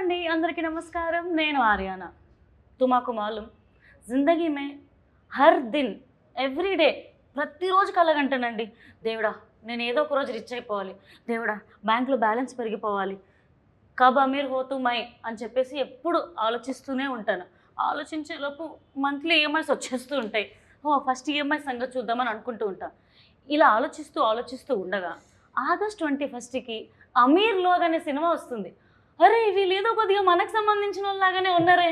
అండి అందరికీ నమస్కారం నేను ఆర్యానా తుమాకు మాలూం జిందగీ మే హర్ దిన్ ఎవ్రీడే ప్రతిరోజు కలగంటానండి దేవుడా నేను ఏదో ఒక రోజు రిచ్ అయిపోవాలి దేవుడా బ్యాంక్లో బ్యాలెన్స్ పెరిగిపోవాలి కబ్ అమీర్ హోతూ మై అని చెప్పేసి ఎప్పుడు ఆలోచిస్తూనే ఉంటాను ఆలోచించేలోపు మంత్లీ ఈఎంఐస్ వచ్చేస్తూ ఉంటాయి ఫస్ట్ ఈఎంఐ సంగతి చూద్దామని అనుకుంటూ ఉంటాను ఇలా ఆలోచిస్తూ ఉండగా ఆగస్ట్ 21కి అమీర్ లోగ్ అనే సినిమా వస్తుంది అరే వీళ్ళు ఏదో కొద్దిగా మనకు సంబంధించిన వాళ్ళలాగానే ఉన్నారే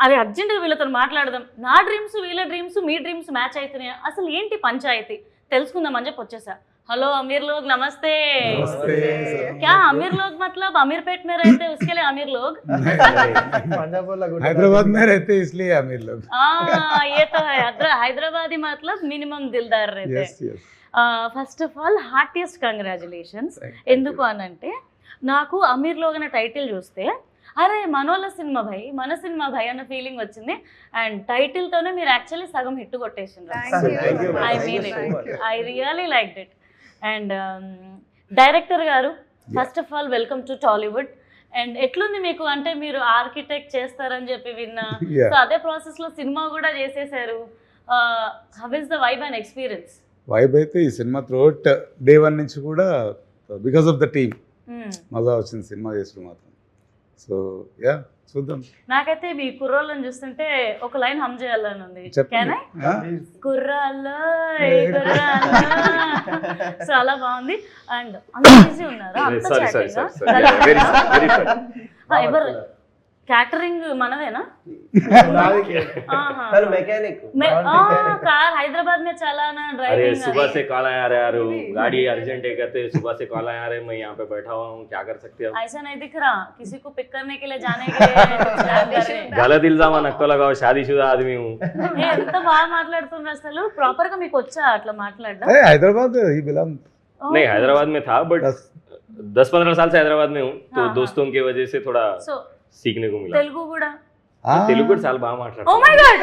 అది అర్జెంటుగా వీళ్ళతో మాట్లాడదాం నా డ్రీమ్స్ వీళ్ళ డ్రీమ్స్ మీ డ్రీమ్స్ మ్యాచ్ అవుతున్నాయా అసలు ఏంటి పంచాయతీ తెలుసుకుందామని చెప్పి వచ్చేసా हेलो अमीर लोग नमस्ते नमस्ते क्या अमीर लोग मतलब अमीरपेट में रहते हैं उसके लिए अमीर लोग हैदराबाद में रहते हैं इसलिए अमीर लोग ये तो है हैदराबादी मतलब मिनिमम दिलदार रहते हैं first of all heartiest congratulations ఎందుకు అనంటే నాకు అమీర్ లోగ్ అనే టైటిల్ చూస్తే అరే మనోళ్ళ సినిమా భయ్ మన సినిమా భయ్ అన్న ఫీలింగ్ వచ్చింది అండ్ టైటిల్తోనే మీరు యాక్చువల్లీ సగం హిట్ కొట్టేసిండ్రు I mean it I really like it and director గారు first of all welcome to Tollywood and ఎట్లుంది మీకు అంటే మీరు ఆర్కిటెక్ట్ చేస్తారని చెప్పి విన్నా సో అదే ప్రాసెస్లో సినిమా కూడా చేసేసారు how is the vibe and experience vibe అయితే ఈ సినిమా త్రూఅవుట్ డే 1 నుంచి కూడా బికాస్ ఆఫ్ ద టీమ్ మజా వచ్చింది సినిమా చేసుడు మాత్రం సో యా చూద్దాం నాకైతే మీ కుర్రోళ్ళని చూస్తుంటే ఒక లైన్ హమ్ చేయాలని ఉంది కుర్రాల్లో చాలా బాగుంది అండ్ అంత ఈజీ ఉన్నారా ఎవరు క్యాటరింగ్ మనదేనా कार हैदराबाद में चलाना ड्राइविंग सुबह से कॉल आ रहा है गाड़ी अर्जेंट है कहते सुबह से कॉल आ रहे मैं यहाँ पे बैठा हुआ हूँ क्या कर सकते हैं ऐसा नहीं दिख रहा किसी को पिक करने के लिए जाने के लिए गलत इल्जाम नक्को लगाओ शादीशुदा आदमी हूँ ఎంత బాగా మాట్లాడుతున్నారు అసలు ప్రాపర్ గా మీకు వచ్చా అట్లా మాట్లాడడం हैदराबाद ही बिलोंग नहीं हैदराबाद में था बट 10-15 साल से हैदराबाद में हूँ तो दोस्तों की वजह से थोड़ा सीखने को मिला తెలుగు కూడా తెలుగు కూడా చాలా బాగా మాట్లాడతారు ఓ మై గాడ్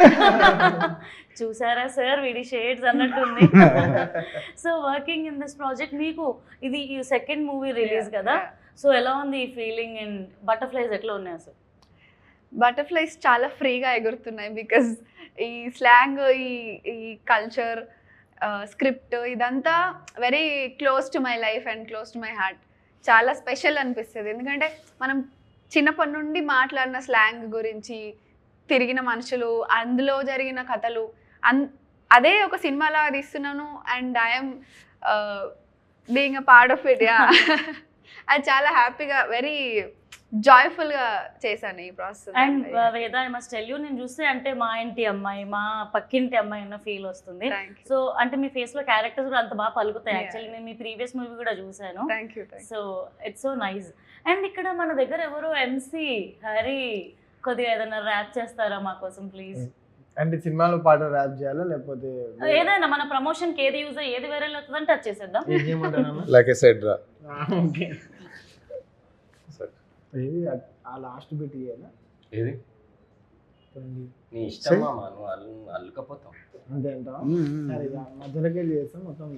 చూసారా సార్ వీడి షేడ్స్ అన్నట్టుంది so working in this project మీకు ఇది ఈ సెకండ్ మూవీ రిలీజ్ కదా సో ఎలా ఉంది ఈ ఫీలింగ్ అండ్ బటర్ఫ్లైస్ ఎట్లా ఉన్నాయి అసలు బటర్ఫ్లైస్ చాలా ఫ్రీగా ఎగురుతున్నాయి బికాజ్ ఈ స్లాంగ్ ఈ కల్చర్ స్క్రిప్ట్ ఇదంతా very close to my life and close to my heart చాలా స్పెషల్ అనిపిస్తుంది ఎందుకంటే మనం చిన్నప్పటి నుండి మాట్లాడిన స్లాంగ్ గురించి తిరిగిన మనుషులు అందులో జరిగిన కథలు అదే ఒక సినిమాలా తీస్తున్నాను and I'm being a part of it yeah అది చాలా హ్యాపీగా వెరీ జాయ్ఫుల్గా చేశాను ఈ ప్రాసెస్ అండ్ వేద ఐ మస్ట్ టెల్ యూ నేను చూస్తే అంటే మా ఇంటి అమ్మాయి మా పక్కింటి అమ్మాయి అన్న ఫీల్ వస్తుంది సో అంటే మీ ఫేస్ లో క్యారెక్టర్స్ కూడా అంత బాగా పలుకుతాయి యాక్చువల్లీ నేను మీ ప్రీవియస్ మూవీ కూడా చూసాను so it's so nice and ఇక్కడ మన దగ్గర ఎవరు ఎంసీ హరి కొద్దిగా ఏదైనా ర్యాప్ చేస్తారా మా కోసం ప్లీజ్ అంటే సినిమాలో పాట ర్యాప్ చేయాలా లేకపోతే ఏదైనా మన ప్రమోషన్ కి ఏది యూజ్ ఏది వైరల్ అవుతుందని టచ్ చేసేద్దాం లైక్ ఐ సెడ్ రా ఓకే ఏది ఆ లాస్ట్ బిట్ ఇయేనా ఏది నీ ఇష్టం మామ నువ్వు అల్లుకపోతావు అంతేంటా సరే మధ్యలోకి వెళ్ళి చేస్తాం మొత్తం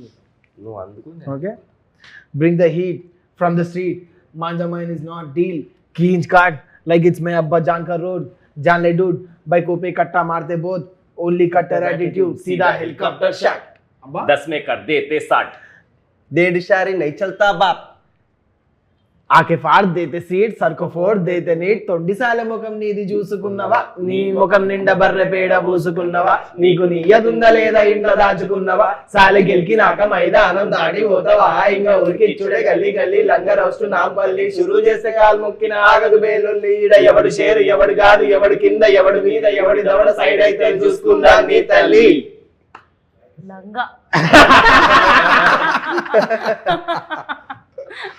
నువ్వు అందుకు okay bring the heat from the street मांझा माइन इज नॉट डील कींच काट लाइक इट्स मैं अब्बा जान का रोड जान ले डूड बाइकों पे कट्टा मारते बोध ओनली कट्टर एटीट्यूड सीधा हेलीकॉप्टर शॉट अब्बा 10 में कर देते 60 डेढ़ इशारे नहीं चलता बाप आके फाड़ देते सीट सर को फोड़ देते नीट తొండి సాలె ముఖం నీది చూసుకున్నవా నీ ముఖం నిండా బర్రె పేడ పూసుకున్నవా నీకు నియ్యదుందా లేదా ఇంట్లో దాచుకున్నవా సాలె గెలికినాక మైదానం దాడి పోతావా ఇంకా ఉరికిచ్చుడే గల్లీ గల్లీ లంగర్ వస్తు నాంపల్లి షురూ చేస్తే కాలు మొక్కిన ఆగదు బేలుల్లి ఈడ ఎవడు షేరు ఎవడు కాదు ఎవడు కింద ఎవడు మీద ఎవడి దవడ సైడ్ అయితే చూసుకుందా నీ తల్లి లంగా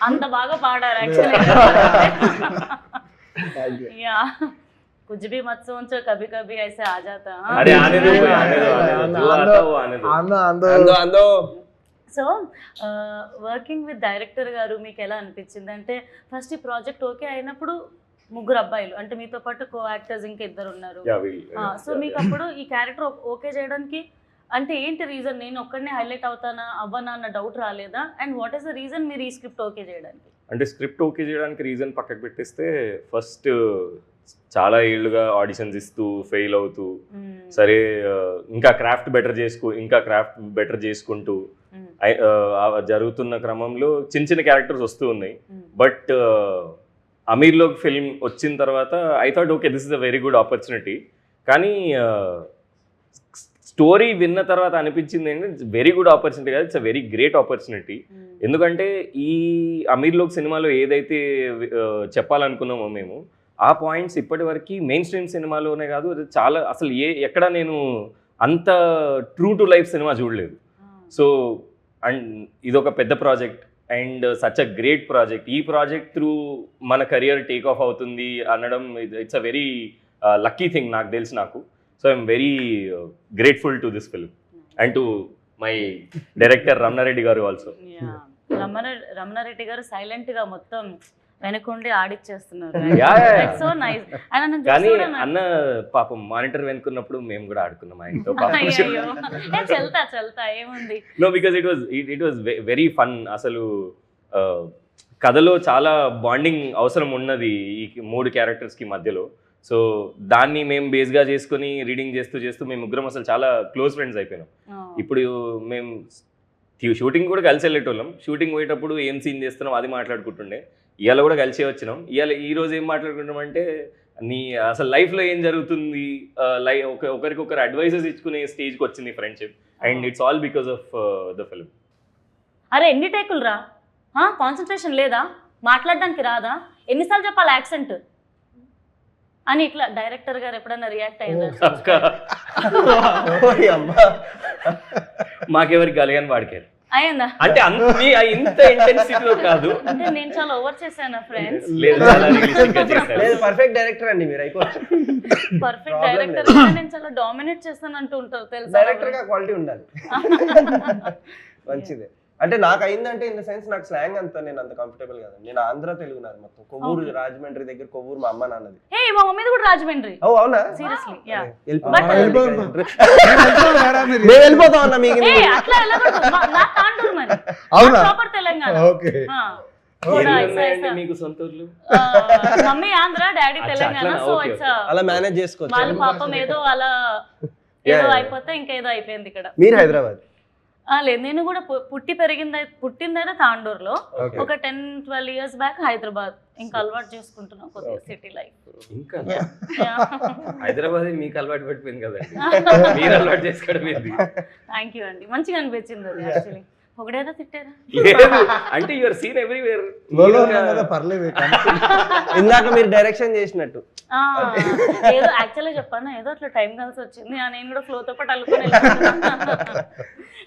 అంత బాగా పాడారు యాక్చువల్లీ యా कुछ भी मत सोचो कभी कभी ऐसे आ जाता अरे आने दो जो आता वो आने दो సో వర్కింగ్ విత్ డైరెక్టర్ గారు మీకు ఎలా అనిపించింది అంటే ఫస్ట్ ఈ ప్రాజెక్ట్ ఓకే అయినప్పుడు ముగ్గురు అబ్బాయిలు అంటే మీతో పాటు కో యాక్టర్స్ ఇంకా ఇద్దరు ఉన్నారు సో మీకు అప్పుడు ఈ క్యారెక్టర్ ఓకే చేయడానికి అంటే ఏంటి రీజన్ నేను ఒక్కడనే హైలైట్ అవుతానా అవ్వనా అన్న డౌట్ రాలేదా and what is the reason మీరు ఈ స్క్రిప్ట్ ఓకే చేయడానికి అంటే స్క్రిప్ట్ ఓకే చేయడానికి రీజన్ పక్కకు పెట్టేస్తే ఫస్ట్ చాలా ఏళ్ళుగా ఆడిషన్స్ ఇస్తూ ఫెయిల్ అవుతూ సరే ఇంకా క్రాఫ్ట్ బెటర్ చేసుకుంటూ జరుగుతున్న క్రమంలో చిన్న చిన్న క్యారెక్టర్స్ వస్తూ ఉన్నాయి. బట్ అమీర్లోకి ఫిల్మ్ వచ్చిన తర్వాత I thought okay this is a very good opportunity. కానీ స్టోరీ విన్న తర్వాత అనిపించింది ఏంటంటే వెరీ గుడ్ ఆపర్చునిటీ కాదు, it's a very great opportunity. ఎందుకంటే ఈ అమీర్లోక్ సినిమాలో ఏదైతే చెప్పాలనుకున్నామో మేము ఆ పాయింట్స్ ఇప్పటి వరకు మెయిన్ స్ట్రీమ్ సినిమాలోనే కాదు, చాలా అసలు ఎక్కడ నేను అంత ట్రూ టు లైఫ్ సినిమా చూడలేదు. సో అండ్ ఇదొక పెద్ద project and such a great project. ఈ ప్రాజెక్ట్ త్రూ మన కెరియర్ టేక్ ఆఫ్ అవుతుంది అనడం it's a very lucky thing నాకు తెలిసి నాకు. So I'm very grateful to this film and to my director Ramana Reddy గారు ఆల్సో. రమణారెడ్డి గారు సైలెంట్ గా మొత్తం వెనకుండి ఆడిచ్చేస్తున్నారు. So nice. అన్న పాపం మానిటర్ వెనుకున్నప్పుడు మేము కూడా ఆడుకున్నాం ఆయనతో. చల్తా ఏముంది. No because it was very fun. అసలు కథలో చాలా బాండింగ్ అవసరం ఉన్నది ఈ 3 క్యారెక్టర్స్కి మధ్యలో. సో దాన్ని మేము బేస్గా చేసుకుని రీడింగ్ చేస్తూ మేము ముగ్గురం అసలు చాలా క్లోజ్ ఫ్రెండ్స్ అయిపోయినాం. ఇప్పుడు మేము షూటింగ్ కూడా కలిసి వెళ్ళేటోళ్ళం. షూటింగ్ పోయేటప్పుడు ఏం సీన్ చేస్తున్నాం అది మాట్లాడుకుంటుండే. ఇవాళ కూడా కలిసే వచ్చినాం. ఈ రోజు ఏం మాట్లాడుకుంటాం అంటే నీ అసలు లైఫ్లో ఏం జరుగుతుంది, ఒకరికొకరు అడ్వైజెస్ ఇచ్చుకునే స్టేజ్కి వచ్చింది friendship. And it's all because of the film. అరే ఎన్ని టేకులు రా, కాన్సన్ట్రేషన్ లేదా, మాట్లాడడానికి రాదా, ఎన్నిసార్లు చెప్పాలి యాక్సెంట్ అని ఇట్లా డైరెక్టర్ గారు ఎప్పుడన్నా రియాక్ట్ అయ్యారు? మాకెవరికి కలిగాని వాడికారు అయ్యిందా? అంటే ఇంత ఇంటెన్సిటీలో కాదు, అంటే నేను చాలా ఓవర్ చేశాను ఫ్రెండ్స్. లేదు పర్ఫెక్ట్ డైరెక్టర్ అండి మీరు, అయిపోవచ్చు. పర్ఫెక్ట్ డైరెక్టర్ నేను చాలా డామినేట్ చేస్తాను అంటూ ఉంటారు తెలుసా. డైరెక్టర్ గా క్వాలిటీ ఉండాలి. మంచిదే. అంటే నాకు అయిందంటే ఇన్ ద సెన్స్ నాకు స్లాంగ్ అంతా నేను అంత కంఫర్టబుల్ కాదండి. నేను ఆంధ్ర తెలుగు నాది మొత్తం. కొవ్వూరు రాజమండ్రి దగ్గర కొవ్వూరు మా అమ్మ నాన్నది. మా మమ్మీది కూడా రాజమండ్రి. ఓ అవునా? Seriously yeah. నేను వెళ్ళిపోతా ఉన్నా మీకు. అట్లా వెళ్ళకూడదు, నా తాండూరు మరి. అవునా? ప్రాపర్ తెలంగాణ. ఓకే. మీకు సొంత ఊర్లు? Mummy Andhra, daddy Telangana. So it's అలా మేనేజ్ చేసుకోవచ్చు. వాళ్ళ పాపం ఏదో అలా ఏదో అయిపోతే ఇంకేదో అయిపోయింది ఇక్కడ. మీరు హైదరాబాద్? లేదు, నేను కూడా పుట్టిందైతే తాండూరులో. ఒక 10-12 years బ్యాక్ హైదరాబాద్. ఇంకా అలవాటు చేసుకుంటున్నాం కొద్దిగా సిటీ లైఫ్. ఇంకా హైదరాబాద్ మీకు అలవాటు పడిపోయింది కదండి, మీరు అలవాటు చేసుకోవడం ఏంది? థ్యాంక్ యూ అండి, మంచిగా అనిపించింది అది. యాక్చువల్లీ ఒకటేదా తిట్టారా? అంటే యువర్ సీన్ ఎవ్రీవేర్. పర్లేదు. ఇందాక మీరు డైరెక్షన్ చేసినట్టు ఏదో యాక్చువల్గా చెప్పాను, ఏదో అట్లా టైం కలిసి వచ్చింది. నేను కూడా ఫ్లోతో పాటు అల్లుకొని.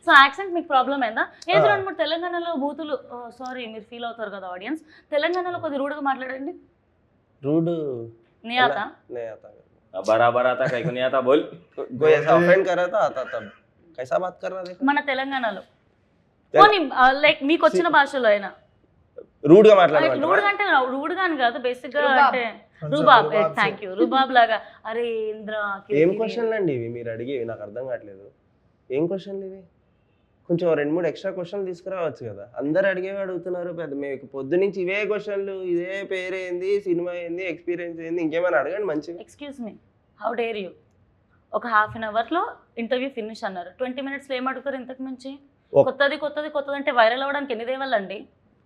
సో యాక్సెంట్ మీకు ప్రాబ్లం అయిందా? ఏదో 2-3 తెలంగాణలో బూతులు, సారీ మీరు ఫీల్ అవుతారు కదా ఆడియన్స్, తెలంగాణలో కొద్ది రూడ్గా మాట్లాడండి. रूड नहीं आता? नहीं आता। बराबर आता, कहीं को नहीं आता, बोल। कोई ऐसा ऑफेंड कर रहा था, आता तब कैसा बात कर रहा देखो। మన తెలంగాణలో పోనీ లైక్ మీకు వచ్చిన భాషలో అయినా రూడ్ గా మాట్లాడాలి. రూడ్ గా అంటే రూడ్ గా అని కాదు, బేసిక్ గా అంటే రుబాబ్. థాంక్యూ. రుబాబ్ లాగా. అరే ఇంద్ర ఏం క్వశ్చన్లు అండి ఇవి మీరు అడిగేవి? నాకు అర్థం కావట్లేదు. ఏం క్వశ్చన్లు ఇవి? కొంచెం 2-3 ఎక్స్ట్రా క్వశ్చన్లు తీసుకురావచ్చు కదా. అందరు అడిగేవి అడుగుతున్నారు. పెద్ద మీకు పొద్దు నుంచి ఇవే క్వశ్చన్లు, ఇదే పేరేంది, సినిమా ఏంది, ఎక్స్పీరియన్స్ ఏంది, ఇంకేమైనా అడగండి మంచిగా. Excuse me, how dare you? ఒక ½ an hour లో ఇంటర్వ్యూ ఫినిష్ అన్నారు. 20 minutes లో ఏం అడుగుతారు ఇంతకు మించి? కొత్తది కొత్తది కొత్తది అంటే వైరల్ అవ్వడానికి ఎన్ని దేవాలండి?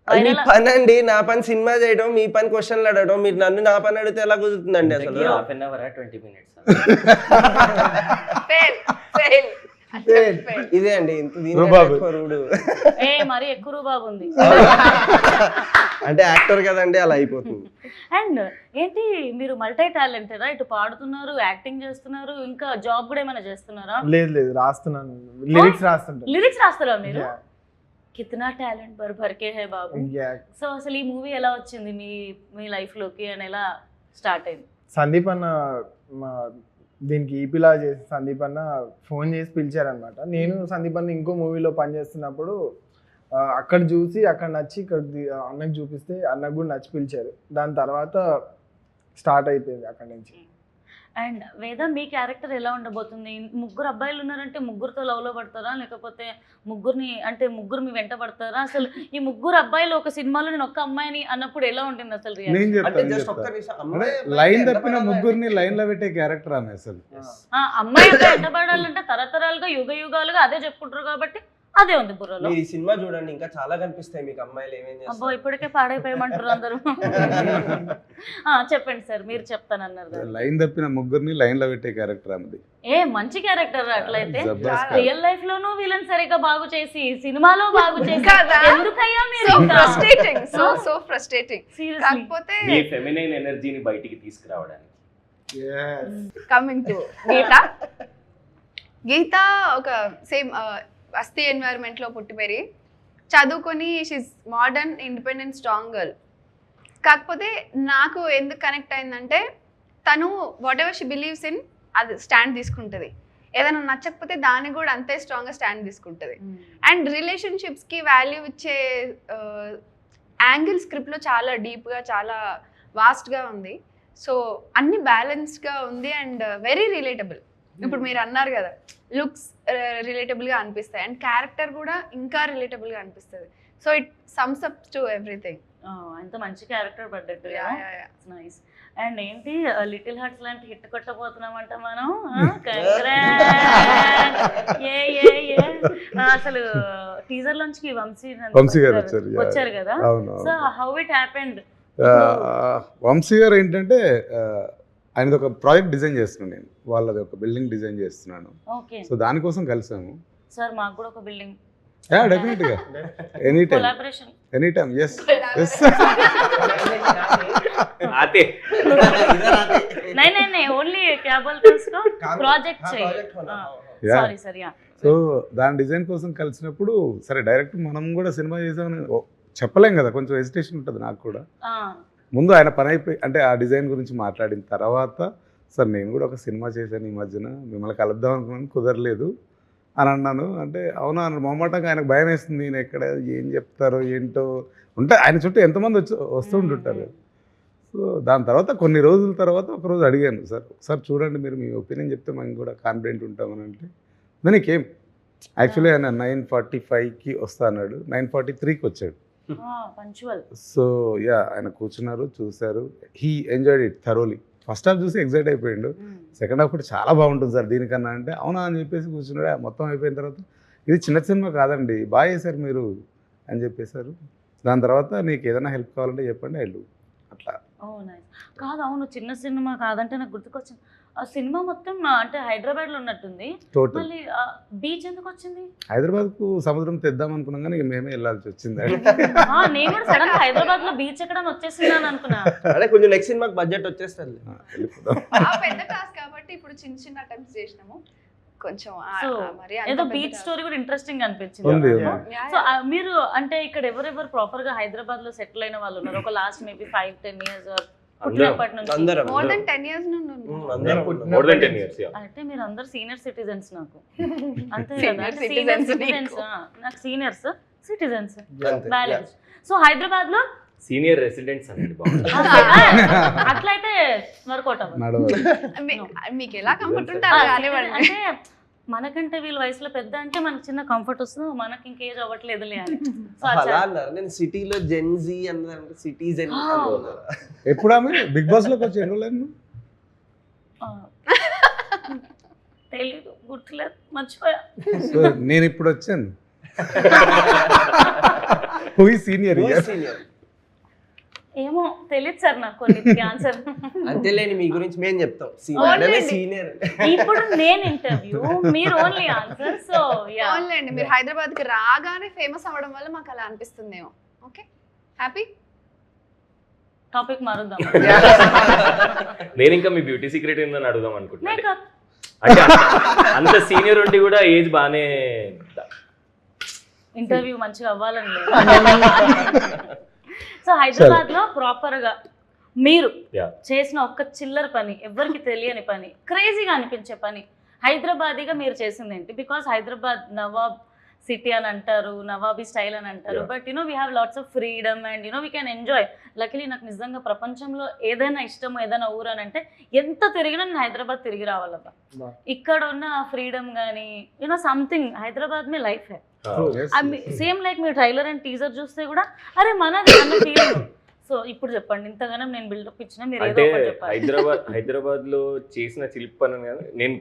మీ పని అండి, నా పని సినిమా చేయడం, మీ పని క్వశ్చన్లు అడగడం. మీరు నన్ను నా పని అడిగితే ఎలా కుదురుతుందండి అసలు? ½ an hour 20 minutes ఇదే అండి రూడు. ఏ మరి ఎక్కువ రూబాబు ఉంది అంటే యాక్టర్ కదండి, అలా అయిపోతుంది. అండ్ ఏంటి మీరు మల్టీ టాలెంటెడా? ఇటు పాడుతున్నారు, యాక్టింగ్ చేస్తున్నారు, ఇంకా జాబ్ కూడా ఏమైనా చేస్తున్నారా? లేదు లేదు, రాస్తున్నాను, లిరిక్స్ రాస్తుంటాను. లిరిక్స్ రాస్తారా మీరు? కితనా టాలెంట్ భర్ భర్ కే హై బాబు. సో అసలు ఈ మూవీ ఎలా వచ్చింది మీ లైఫ్ లోకి అని ఎలా స్టార్ట్ అయింది? సందీప్ అన్న దీనికి ఈపీలా చేసి సందీప్ అన్న ఫోన్ చేసి పిలిచారనమాట. నేను సందీప్ అన్న ఇంకో మూవీలో పనిచేస్తున్నప్పుడు అక్కడ చూసి అక్కడ నచ్చి ఇక్కడ అన్నకు చూపిస్తే అన్నకు కూడా నచ్చి పిలిచారు. దాని తర్వాత స్టార్ట్ అయిపోయింది అక్కడి నుంచి. అండ్ వేద మీ క్యారెక్టర్ ఎలా ఉండబోతుంది? ముగ్గురు అబ్బాయిలు ఉన్నారంటే ముగ్గురితో లవ్లో పడతారా, లేకపోతే ముగ్గురు మీ వెంట పడతారా? అసలు ఈ ముగ్గురు అబ్బాయిలు ఒక సినిమాలో నేను ఒక్క అమ్మాయిని అన్నప్పుడు ఎలా ఉంటుంది అసలు నేను రియాక్షన్? అంటే చెప్తాను జస్ట్ ఒక్క నిమిషం అమ్మాయి లైన్ తప్పిన ముగ్గురిని లైన్ లో పెట్టే క్యారెక్టర్ ఆమె అసలు. అమ్మాయి వెంటబడాలంటే తరతరాలుగా యుగ యుగాలుగా అదే చెప్పుకుంటారు కాబట్టి అదే ఉంది బుర్రలో. మీరు ఈ సినిమా చూడండి ఇంకా చాలా కనిపిస్తాయి మీకు అమ్మాయిలు ఏమేం అబ్బో చేస్తారు. ఇప్పటికే పాడైపోయమంటారు అందరూ. చెప్పండి సార్, మీరు చెప్తానన్నారు కదా. లైన్ తప్పిన ముగ్గురిని లైన్ లో పెట్టే క్యారెక్టర్ ఆమెది. మంచి క్యారెక్టర్ అట్లయితే. జబర్దస్త్ రియల్ లైఫ్ లోనూ వీళ్ళని సరిగ్గా బాగు చేసి సినిమాలో బాగు చేసి కదా? ఎందుకయ్యా మీరు సో ఇంకా? Frustrating, so frustrating. Seriously. కాకపోతే మీ ఫెమినైన్ ఎనర్జీని బయటికి తీసుకురావడానికి. కమింగ్ టు గీత ఒక సేమ్ బస్తీ ఎన్వైరన్మెంట్లో పుట్టి పెరిగి చదువుకొని she's modern independent strong girl. కాకపోతే నాకు ఎందుకు కనెక్ట్ అయిందంటే తను what ever she believes in అది స్టాండ్ తీసుకుంటుంది. ఏదైనా నచ్చకపోతే దాన్ని కూడా అంతే స్ట్రాంగ్గా స్టాండ్ తీసుకుంటుంది. అండ్ రిలేషన్షిప్స్కి వాల్యూ ఇచ్చే యాంగిల్ స్క్రిప్ట్లో చాలా డీప్గా చాలా వాస్ట్గా ఉంది. సో అన్ని బ్యాలెన్స్డ్గా ఉంది అండ్ వెరీ రిలేటబుల్. ఇప్పుడు మీరు అన్నారు కదా లుక్స్ రిలేటబుల్గా అనిపిస్తాయి అండ్ క్యారెక్టర్ కూడా ఇంకా రిలేటబుల్గా అనిపిస్తుంది. So it sums up to everything. ఎంత మంచి క్యారెక్టర్ పడ్డట్టు. నైస్. అండ్ ఏంటి లిటిల్ హార్ట్స్ లాంటి హిట్ కొట్టబోతున్నామంట మనం. అసలు టీజర్ లోంచి వంశీ గారు వచ్చారు కదా. So how it happened? Vamshi గారు ఏంటంటే ఆయనది ఒక ప్రాజెక్ట్ డిజైన్ చేస్తున్నాను నేను, వాళ్ళది ఒక బిల్డింగ్ డిజైన్ చేస్తున్నాను. ఓకే సో దానికోసం కలిసాము. సార్ మాకు కూడా ఒక బిల్డింగ్ డెఫినెట్ గా any time collaboration. Any time. Yes yes आते नहीं ఓన్లీ क्या बोलते हैं उसको ప్రాజెక్ట్ చేయి. Sorry sir. యా సో దాని డిజైన్ కోసం కలిసినప్పుడు సరే డైరెక్ట్ మనం కూడా సినిమా చేసామని చెప్పలేం కదా, కొంచెం హెసిటేషన్ ఉంటుంది నాకు కూడా. ముందు ఆయన పని అయిపోయి అంటే ఆ డిజైన్ గురించి మాట్లాడిన తర్వాత సార్ నేను కూడా ఒక సినిమా చేశాను ఈ మధ్యన, మిమ్మల్ని కలుద్దాం అనుకున్నాను కుదరలేదు అని అన్నాను. అంటే అవునా అన్నాడు. మొహమాటంగా ఆయనకు భయం వేస్తుంది, నేను ఎక్కడ ఏం చెప్తారో ఏంటో ఉంటే ఆయన చుట్టూ ఎంతమంది వస్తూ ఉంటుంటారు. సో దాని తర్వాత కొన్ని రోజుల తర్వాత ఒకరోజు అడిగాను, సార్ ఒకసారి చూడండి మీరు మీ ఒపీనియన్ చెప్తే మేము కూడా కాన్ఫిడెంట్ ఉంటామని. అంటే దానికేం యాక్చువల్లీ ఆయన 9:45కి వస్తా అన్నాడు, 9:43కి వచ్చాడు. పంచువల్. సో యా ఆయన కూర్చున్నారు, చూశారు, he enjoyed it thoroughly. First half చూసి ఎగ్జైట్ అయిపోయిండు, సెకండ్ హాఫ్ కూడా చాలా బాగుంటుంది సార్ దీనికన్నా. అంటే అవునా అని చెప్పేసి కూర్చున్నాడు. మొత్తం అయిపోయిన తర్వాత ఇది చిన్న సినిమా కాదండి, బాగా చేశారు మీరు అని చెప్పేశారు. దాని తర్వాత నీకు ఏదైనా హెల్ప్ కావాలంటే చెప్పండి ఐ డూ అట్లా. కాదు అవును చిన్న సినిమా కాదంటే నాకు గుర్తుకొచ్చింది ఆ సినిమా మొత్తం అంటే హైదరాబాద్ లో ఉన్నట్టుంది. టోటల్ మళ్ళీ బీచ్ ఎందుకు వచ్చింది? హైదరాబాద్ కు సముద్రం తెద్దాం అనుకున్నాం కానీ మేమే వెళ్ళాల్సి వచ్చింది. నేను కూడా సడన్ గా హైదరాబాద్ లో బీచ్ ఎక్కడ వచ్చేసిందని అనుకున్నా. అదే కొంచెం నెక్స్ట్ సినిమాకి బడ్జెట్ వచ్చేస్తుంది. పెద్ద టాస్క్ కాబట్టి ఇప్పుడు చిన్న చిన్న అటెంప్ట్స్ చేసినాము. కొంచెం మరి ఏదో బీచ్ స్టోరీ కూడా ఇంట్రెస్టింగ్ అనిపించింది. సో మీరు అంటే ఇక్కడ ఎవరెవరు ప్రాపర్ గా హైదరాబాద్ లో సెటిల్ అయిన వాళ్ళు ఉన్నారు? ఒక లాస్ట్ మేబీ 5-10 years పుట్టినప్పటి నుంచి మోర్ దెన్ 10 years నుండి more than 10 years. అంటే మీరు అందరు సీనియర్ సిటిజన్స్ నాకు అంతే Senior కదా. citizens సీనియర్ సిటిజన్స్ నాకు seniors citizens balance. So Hyderabad లో సీనియర్ రెసిడెంట్స్ అనేది బాగుంది. అట్లయితే వర్కౌట్ అవ్వదు. మీకు ఎలా కంఫర్ట్ ఉంటే అలా కానివ్వండి. అంటే మనకంటే వీళ్ళ వయసులో పెద్ద అంటే మనకు చిన్న కంఫర్ట్ వస్తుంది, మనకి ఇంక ఏజ్ అవ్వట్లేదులే అని. సో అలా అన్నారు. నేను సిటీలో జెన్జీ అన్నారు, సిటిజన్ ఎప్పుడు ఆమె బిగ్ బాస్ లోకి వచ్చి ఎన్నోలేదు తెలీదు, గుర్తులేదు, మర్చిపోయా. సో నేను ఇప్పుడు వచ్చాను సీనియర్ ఏమో తెలియదు సార్ నాకు కొన్ని ఆన్సర్. అంతేలేని మీ గురించి మేము చెప్తాం. సీనియర్ ఇప్పుడు నేను ఇంటర్వ్యూ, మీరు ఓన్లీ ఆన్సర్. సో ఓన్లీ మీరు హైదరాబాద్ కి రాగానే ఫేమస్ అవ్వడం వల్ల మాకు అలా అనిపిస్తుందేమో. ఓకే హ్యాపీ టాపిక్ మారుద్దాం. నేను ఇంకా మీ బ్యూటీ సీక్రెట్ ఏందని అడుగుదాం అనుకుంటున్నాను. మేకప్ అంటే అంత సీనియర్ ఉండి కూడా ఏజ్ బాగానే ఇంటర్వ్యూ మంచిగా అవ్వాలని లేదు. సో హైదరాబాద్ లో ప్రాపర్ గా మీరు చేసిన ఒక్క చిల్లర పని, ఎవరికి తెలియని పని, క్రేజీగా అనిపించే పని హైదరాబాదీగా మీరు చేసింది ఏంటి? బికాస్ హైదరాబాద్ నవాబ్ సిటీ అని అంటారు, నవాబీ స్టైల్ అని అంటారు, Yeah. But we have lots of freedom and we can enjoy. Luckily నాకు నిజంగా ప్రపంచంలో ఏదైనా ఇష్టం, ఏదైనా ఊరు అని అంటే ఎంత తిరిగినా నేను హైదరాబాద్ తిరిగి రావాలబ్బా. Wow. ఇక్కడ ఉన్న ఫ్రీడమ్ కానీ సంథింగ్ హైదరాబాద్ మీ లైఫ్ Yes, సేమ్ లైక్ మీరు ట్రైలర్ అండ్ టీజర్ చూస్తే కూడా అరే మనది అన్న ఫీలింగ్. సో ఇప్పుడు చెప్పండి, ఇంతగానో నేను బిల్డప్ ఇచ్చిన మీరు ఏదో అంటే ఒకటి చెప్పాలి. హైదరాబాద్ లో చేసిన చిలిపి పని అని కాదు. నేను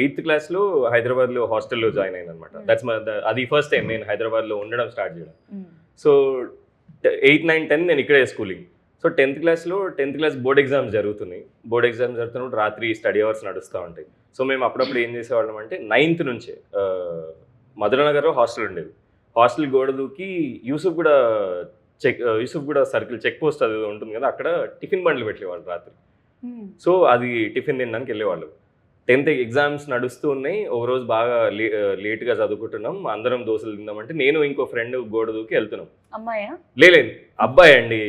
8th క్లాస్ లో హైదరాబాద్ లో హాస్టల్లో జాయిన్ అయ్యాను అనమాట. దట్స్ అది ఫస్ట్ టైం నేను హైదరాబాద్ లో ఉండడం స్టార్ట్ చేయడం. సో 8, 9, 10 నేను ఇక్కడే schooling. So 10th class board exams జరుగుతున్నాయి. బోర్డ్ ఎగ్జామ్స్ జరుగుతున్నప్పుడు రాత్రి స్టడీ అవర్స్ నడుస్తూ ఉంటాయి. సో మేము అప్పుడప్పుడు ఏం చేసేవాళ్ళం అంటే 9th నుంచే మధురనగర్లో హాస్టల్ ఉండేది. హాస్టల్ గోడ దూకి యూసుఫ్ కూడా సర్కిల్ చెక్ పోస్ట్ అది ఉంటుంది కదా, అక్కడ టిఫిన్ బండ్లు పెట్టేవాళ్ళు రాత్రి. సో అది టిఫిన్ తినడానికి వెళ్ళేవాళ్ళు. 10th ఎగ్జామ్స్ నడుస్తూ ఉన్నాయి. ఒక రోజు బాగా లేట్గా చదువుకుంటున్నాం, అందరం దోశలు తిందామంటే నేను ఇంకో ఫ్రెండ్ గోడ దూకి వెళ్తున్నాం. అమ్మాయా? లేదు అబ్బాయి అండి.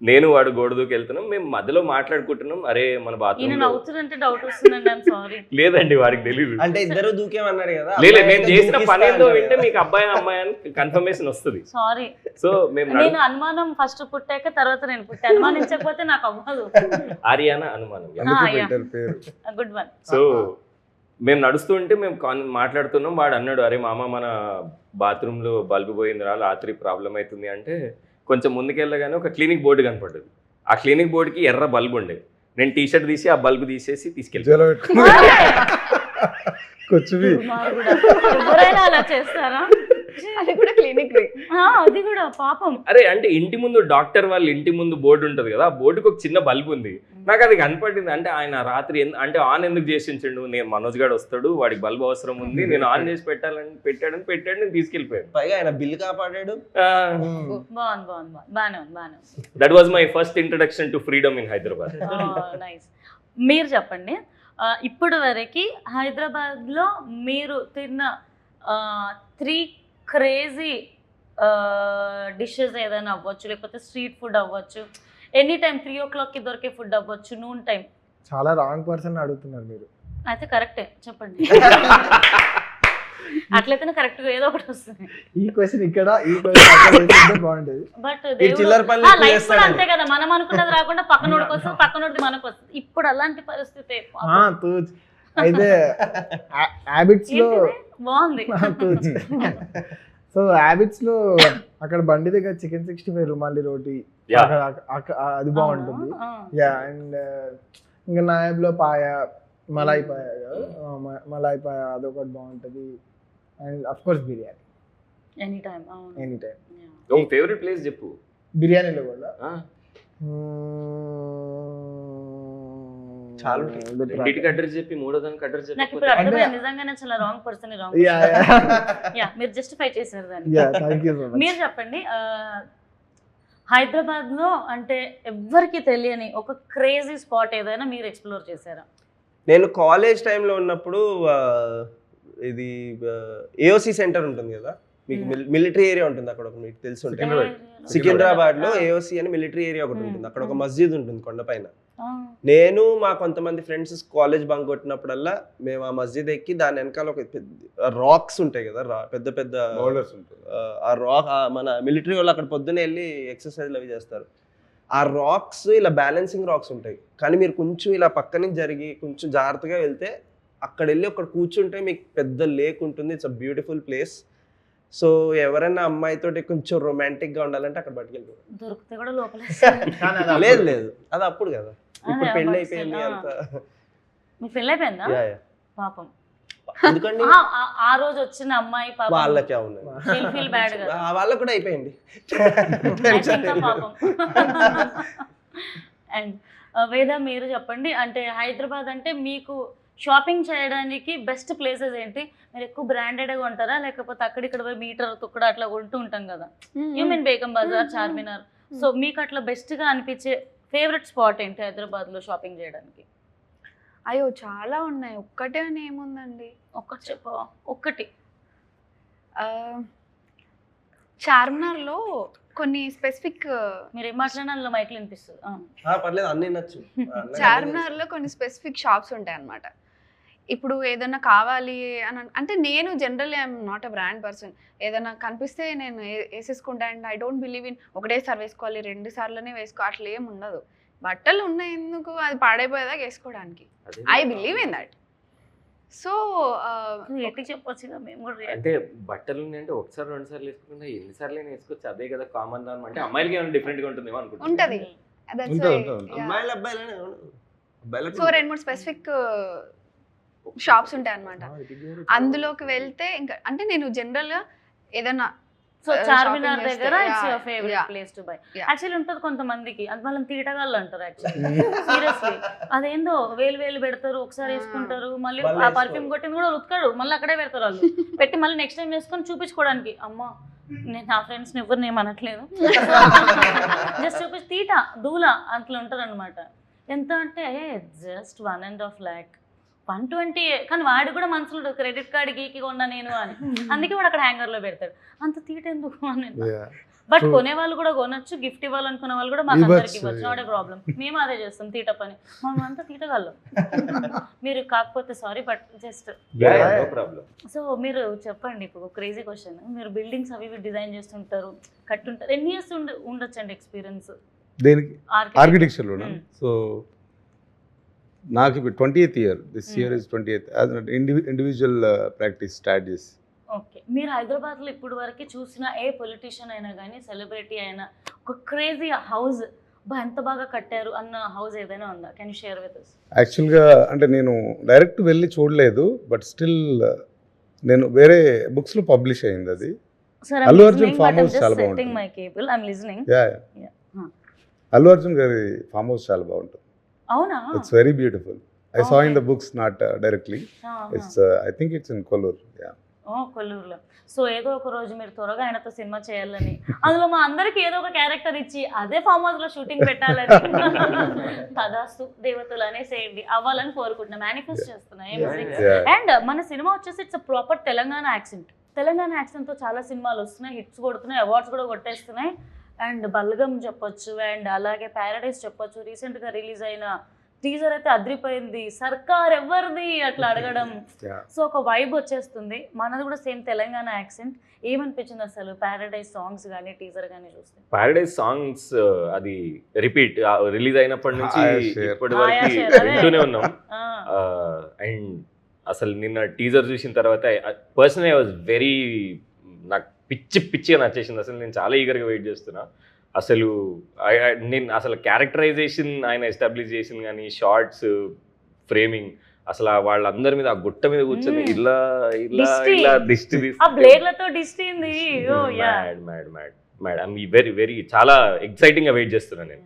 నేను వాడు గోడ దూకి వెళ్తున్నాం. మేము మధ్యలో మాట్లాడుకుంటున్నాం. అరే మన ఈయన బాత్రూమ్ నవ్వుతుందంటే డౌట్ వస్తుందండి. I'm sorry. లేదండి వాడికి తెలీదు. అంటే ఇద్దరు దూకేమన్నాడు కదా, లేదు అమ్మాయి మేము అయితే చేసిన దూకిస్తా పని ఏందో అన్నాడు వింటే కదా. మీకు అబ్బాయి అమ్మాయి అని కన్ఫర్మేషన్ వస్తుంది. సారీ. సో మేము నేను అనుమానం ఫస్ట్ పుట్టాక తర్వాత నేను పుట్టా. అనుమానించకపోతే నాకు అవ్వదు. ఆర్యానా అనుమానం. అందుకే yeah. పెట్టారు పేరు. Good one. సో మేము నడుస్తూ ఉంటే మేము మాట్లాడుతున్నాం. వాడు అన్నాడు, అరే మామ మన బాత్రూంలో బల్బు పోయింది రా, రాత్రి ప్రాబ్లం అవుతుంది అంటే కొంచెం ముందుకెళ్ళగానే ఒక క్లినిక్ బోర్డు కనపడ్డది. ఆ క్లినిక్ బోర్డుకి ఎర్ర బల్బు ఉండేది. నేను టీషర్ట్ తీసి ఆ బల్బు తీసేసి తీసుకెళ్ళి జలో పెట్టుకుని కూర్చుని ఎవరైనా అలా చేస్తారా? అది కూడా క్లినిక్ అది కూడా పాపం. అరే అంటే ఇంటి ముందు డాక్టర్ వాళ్ళ ఇంటి ముందు బోర్డు ఉంటుంది కదా, ఆ బోర్డుకి ఒక చిన్న బల్బు ఉంది. నాకు అది కనపడింది. అంటే ఆయన రాత్రి అంటే ఆన్ ఎందుకు చేసించండు, నేను మనోజ్ గారు వస్తాడు, వాడికి బల్బు అవసరం ఉంది, నేను ఆన్ చేసి పెట్టాడు, నేను తీసుకెళ్ళిపోయాను. పైగా ఆయన బిల్ కాపాడాడు. బాగుంది బాగానే ఉంది. That was my first introduction to freedom in Hyderabad. Nice. మీరు చెప్పండి, ఇప్పుడు వరకు హైదరాబాద్లో మీరు తిన్న 3 క్రేజీ డిషెస్ ఏదైనా అవ్వచ్చు, లేకపోతే స్ట్రీట్ ఫుడ్ అవ్వచ్చు, ఎనీ టైం 3 o'clockకి దొరికే ఫుడ్ అవ్వచ్చు, నూన్ టైం. చాలా రాంగ్ పర్సన్ అడుగుతున్నారు మీరు. అయితే కరెక్టే చెప్పండి. అట్లయితేనే కరెక్ట్గా ఏదో ఒకటి వస్తుంది. ఈ క్వశ్చన్ ఇక్కడ, ఈ క్వశ్చన్ బాగుంటుంది. బట్ చిల్లర పనులు ఎక్కువ లైఫ్ కూడా చేస్తాడండి. అంతే కదా, మనం అనుకున్నది రాకుండా పక్కనోడికి వస్తుంది, పక్కనోడిది మనకు వస్తుంది. ఇప్పుడు అలాంటి పరిస్థితి అయితే హ్యాబిట్స్ లో బాగుంది. సో హ్యాబిట్స్ లో అక్కడ బండి దగ్గర చికెన్ 65 రుమాలి రోటీ, Yeah. అది బాగుంటుంది. యా, అండ్ ఇంకా నాయబ్ లో పాయ, మలాయి పాయ కదా, మలాయి పాయ అదొకటి బాగుంటుంది. And of course biryani any time. Any time. ఒక ఫేవరెట్ ప్లేస్ చెప్పు. బిర్యానీలో కూడా చాలా రెండింటికి అడ్రస్ చెప్పి మూడో దానికి అడ్రస్ నాకు ఇప్పుడు చెప్పి అర్థమైంది, నిజంగానే చాలా రాంగ్ పర్సన్. యా, మీరు జస్టిఫై చేశారు దాన్ని. Thank you so much. మీరు చెప్పండి, హైదరాబాద్లో అంటే ఎవ్వరికి తెలియని ఒక క్రేజీ స్పాట్ ఏదైనా మీరు ఎక్స్ప్లోర్ చేశారా? నేను కాలేజ్ టైంలో ఉన్నప్పుడు ఇది ఏఓసి సెంటర్ ఉంటుంది కదా, మీకు మిలిటరీ ఏరియా ఉంటుంది అక్కడ, ఒక మీకు తెలిసి ఉంటుంది. సికింద్రాబాద్ లో ఏఓసి అని మిలిటరీ ఏరియా ఒకటి ఉంటుంది. అక్కడ ఒక మస్జిద్ ఉంటుంది కొండపైన. నేను మా కొంతమంది ఫ్రెండ్స్ కాలేజ్ బంక్ కొట్టినప్పుడల్లా మేము ఆ మస్జిద్ ఎక్కి దాని వెనకాల ఒక రాక్స్ ఉంటాయి కదా, పెద్ద పెద్ద బౌలర్స్ ఉంటాయి. ఆ రాక్ మన మిలిటరీ వాళ్ళు అక్కడ పొద్దున్నే వెళ్ళి ఎక్సర్సైజ్లు అవి చేస్తారు. ఆ రాక్స్ ఇలా బ్యాలెన్సింగ్ రాక్స్ ఉంటాయి, కానీ మీరు కొంచెం ఇలా పక్క నుంచి జరిగి కొంచెం జాగ్రత్తగా వెళ్తే అక్కడ వెళ్ళి అక్కడ కూర్చుంటే మీకు పెద్ద లేక్ ఉంటుంది. It's a beautiful place. So ఎవరైనా అమ్మాయితోటి కొంచెం రొమాంటిక్ గా ఉండాలంటే అక్కడ పట్టుకెళ్ళిపోతారు. దొరికితే కూడా లోపల లేదు లేదు, అది అప్పుడు కదా, ఇప్పుడు పెళ్లి అయిపోయింది అంత. మీ పెళ్ళి అయిపోయిందా? పాపం. ఎందుకండి ఆ రోజు వచ్చిన అమ్మాయి పాపం వాళ్ళకే ఉన్నాయి, ఫీల్ బ్యాడ్ కదా, వాళ్ళకి కూడా అయిపోయింది. పాపం. అండ్ వేద మీరు చెప్పండి, అంటే హైదరాబాద్ అంటే మీకు షాపింగ్ చేయడానికి బెస్ట్ ప్లేసెస్ ఏంటి? మీరు ఎక్కువ బ్రాండెడ్గా ఉంటారా, లేకపోతే అక్కడిక్కడ పోయి మీటర్ తుక్కడ అట్లా కొంటూ ఉంటాం కదా, you mean Begum Bazaar, Charminar. So మీకు అట్లా బెస్ట్గా అనిపించే ఫేవరెట్ స్పాట్ ఏంటి హైదరాబాద్లో షాపింగ్ చేయడానికి? అయ్యో చాలా ఉన్నాయి, ఒక్కటే అని ఏముందండి. ఒక్కటి చెప్పు. ఒక్కటి. చార్మినార్లో కొన్ని స్పెసిఫిక్, మీరు ఏం మాట్లాడినా అందులో మైక్లు వినిపిస్తుంది. పర్లేదు, అన్నీ నచ్చు. చార్మినార్లో కొన్ని స్పెసిఫిక్ షాప్స్ ఉంటాయి అన్నమాట. ఇప్పుడు ఏదైనా కావాలి అని అంటే నేను generally I'm not a brand person. ఏదైనా కనిపిస్తే నేను వేసేసుకుంటా. And I don't believe in ఒకటేసారి వేసుకోవాలి 2 సార్లనే వేసుకో అట్లా ఏం ఉండదు. బట్టలు ఉన్నాయి ఎందుకు, అది పాడైపోయేదాకా వేసుకోవడానికి. I believe in that. So ఎట్టి చెప్పొచ్చుగా మేము కూడా అంటే బట్టలు అంటే ఒకసారి 2 సార్లు వేసుకుంటే ఎన్నిసార్లు వేసుకోవచ్చు, అదే కదా కామన్ దాని. అంటే అమ్మాయిలకి ఏమైనా డిఫరెంట్ గా ఉంటుందేమో అనుకుంటున్నాను. ఉంటది. అమ్మాయిలు అబ్బాయిలనే అబ్బాయిలకు సో 2-3 స్పెసిఫిక్ షాప్స్ ఉంటాయి అన్నమాట. అందులోకి వెళ్తే ఇంకా అంటే నేను జనరల్ గా ఏదైనా సో చార్మినార్ దగ్గర it's your favourite yeah. Place to buy. Yeah. Actually ఉంటుంది కొంతమందికి, అది వాళ్ళని తీటగాళ్ళు అంటారు యాక్చువల్లీ. సీరియస్లీ అదేందో వేలు పెడతారు, ఒకసారి వేసుకుంటారు, మళ్ళీ మళ్ళీ ఆ పర్ఫ్యూమ్ కొట్టింది కూడా ఉతకడు, మళ్ళీ అక్కడే పెడతారు వాళ్ళు పెట్టి, మళ్ళీ నెక్స్ట్ టైం వేసుకొని చూపించుకోవడానికి. అమ్మ నేను నా ఫ్రెండ్స్ని ఎవరిని ఏమనట్లేదు, జస్ట్ చూపించి తీట దూల అట్లా ఉంటారు అనమాట. ఎంత అంటే జస్ట్ 1.5 lakh 120, కానీ వాడు కూడా మనసులో క్రెడిట్ కార్డ్ గీకి కొన్నా నేను అని, అందుకే వాడు అక్కడ హ్యాంగర్ లో పెడతాడు. అంత తీట ఎందుకు అని. బట్ కొనే వాళ్ళు కూడా కొనొచ్చు, గిఫ్ట్ ఇవ్వాలనుకునే వాళ్ళు కూడా మాకు అందరికి ఇవ్వచ్చు, నాట్ ఏ ప్రాబ్లం. మేము అదే చేస్తాం, తీట పని. మనం అంతా తీటగాళ్ళం. మీరు కాకపోతే sorry, but just no problem. So మీరు చెప్పండి, ఇప్పుడు క్రేజీ క్వశ్చన్, మీరు బిల్డింగ్స్ అవి డిజైన్ చేస్తుంటారు, కట్టుంటారు, ఎన్ని ఇయర్స్ ఉండొచ్చండి ఎక్స్పీరియన్స్ దేనికి? ఆర్కిటెక్చర్లోనా? సో నాకు ఇప్పుడు 20th year, this year is 20th individual practice start చేసి. ఓకే, మీరు హైదరాబాద్లో ఇప్పుడు వరకు చూసిన ఏ పొలిటీషియన్ అయినా కానీ, సెలబ్రిటీ అయినా, ఒక క్రేజీ హౌస్ ఎంత బాగా కట్టారు అన్న హౌస్ ఏదైనా ఉందా? Can you share with us? యాక్చువల్గా అంటే నేను డైరెక్ట్ వెళ్ళి చూడలేదు, బట్ స్టిల్ నేను వేరే బుక్స్లో పబ్లిష్ అయింది అది. అల్లు అర్జున్ ఫామ్ హౌస్ చాలా బాగుంటుంది. My cable I am listening. Allu Arjun గారి ఫామ్ హౌస్ చాలా బాగుంటుంది. అవునా? It's very beautiful. I saw in the books, not directly. It's I think it's in Kolluru. కొల్లూరులో. సో ఏదో ఒక రోజు మీరు త్వరగా ఆయనతో సినిమా చేయాలని, అందులో మా అందరికి ఏదో ఒక క్యారెక్టర్ ఇచ్చి అదే ఫామ్ హౌస్ లో షూటింగ్ పెట్టాలని, తదాస్తు దేవతలు అనేసేయండి, అవ్వాలని కోరుకుంటున్నా, మేనిఫెస్ట్ చేస్తున్నా. అండ్ మన సినిమా వచ్చేసి it's proper Telangana accent. Telangana accent తో చాలా సినిమాలు వస్తున్నాయి, హిట్స్ కొడుతున్నాయి, అవార్డ్స్ కూడా కొట్టేస్తున్నాయి. అండ్ బల్గం చెప్పొచ్చు, అండ్ అలాగే ప్యారడైజ్ చెప్పొచ్చు. రీసెంట్గా రిలీజ్ అయిన టీజర్ అయితే అదిరిపోయింది. సర్కార్ ఎవరిది అట్లా అడగడం, సో ఒక వైబ్ వచ్చేస్తుంది. మనది కూడా సేమ్ తెలంగాణ యాక్సెంట్. ఏమనిపించింది అసలు ప్యారడైజ్ సాంగ్స్ కానీ టీజర్ కానీ చూస్తే? ప్యారడైజ్ సాంగ్స్ అది రిపీట్ రిలీజ్ అయినప్పటి నుంచి ఇప్పటి వరకు వింటూనే ఉన్నాం. అండ్ అసలు నిన్న టీజర్ చూసిన తర్వాత పర్సనలీ ఐ వాజ్ వెరీ, నాకు పిచ్చిగా నచ్చేసింది. అసలు నేను చాలా ఈగర్గా వెయిట్ చేస్తున్నా. అసలు నేను అసలు క్యారెక్టరైజేషన్ ఆయన ఎస్టాబ్లిష్ చేసింది కానీ, షార్ట్స్, ఫ్రేమింగ్, అసలు వాళ్ళందరి మీద ఆ గుట్ట మీద కూర్చొని ఇలా ఇలా ఇలా దిష్టి వెరీ వెరీ చాలా ఎక్సైటింగ్ గా వెయిట్ చేస్తున్నా నేను.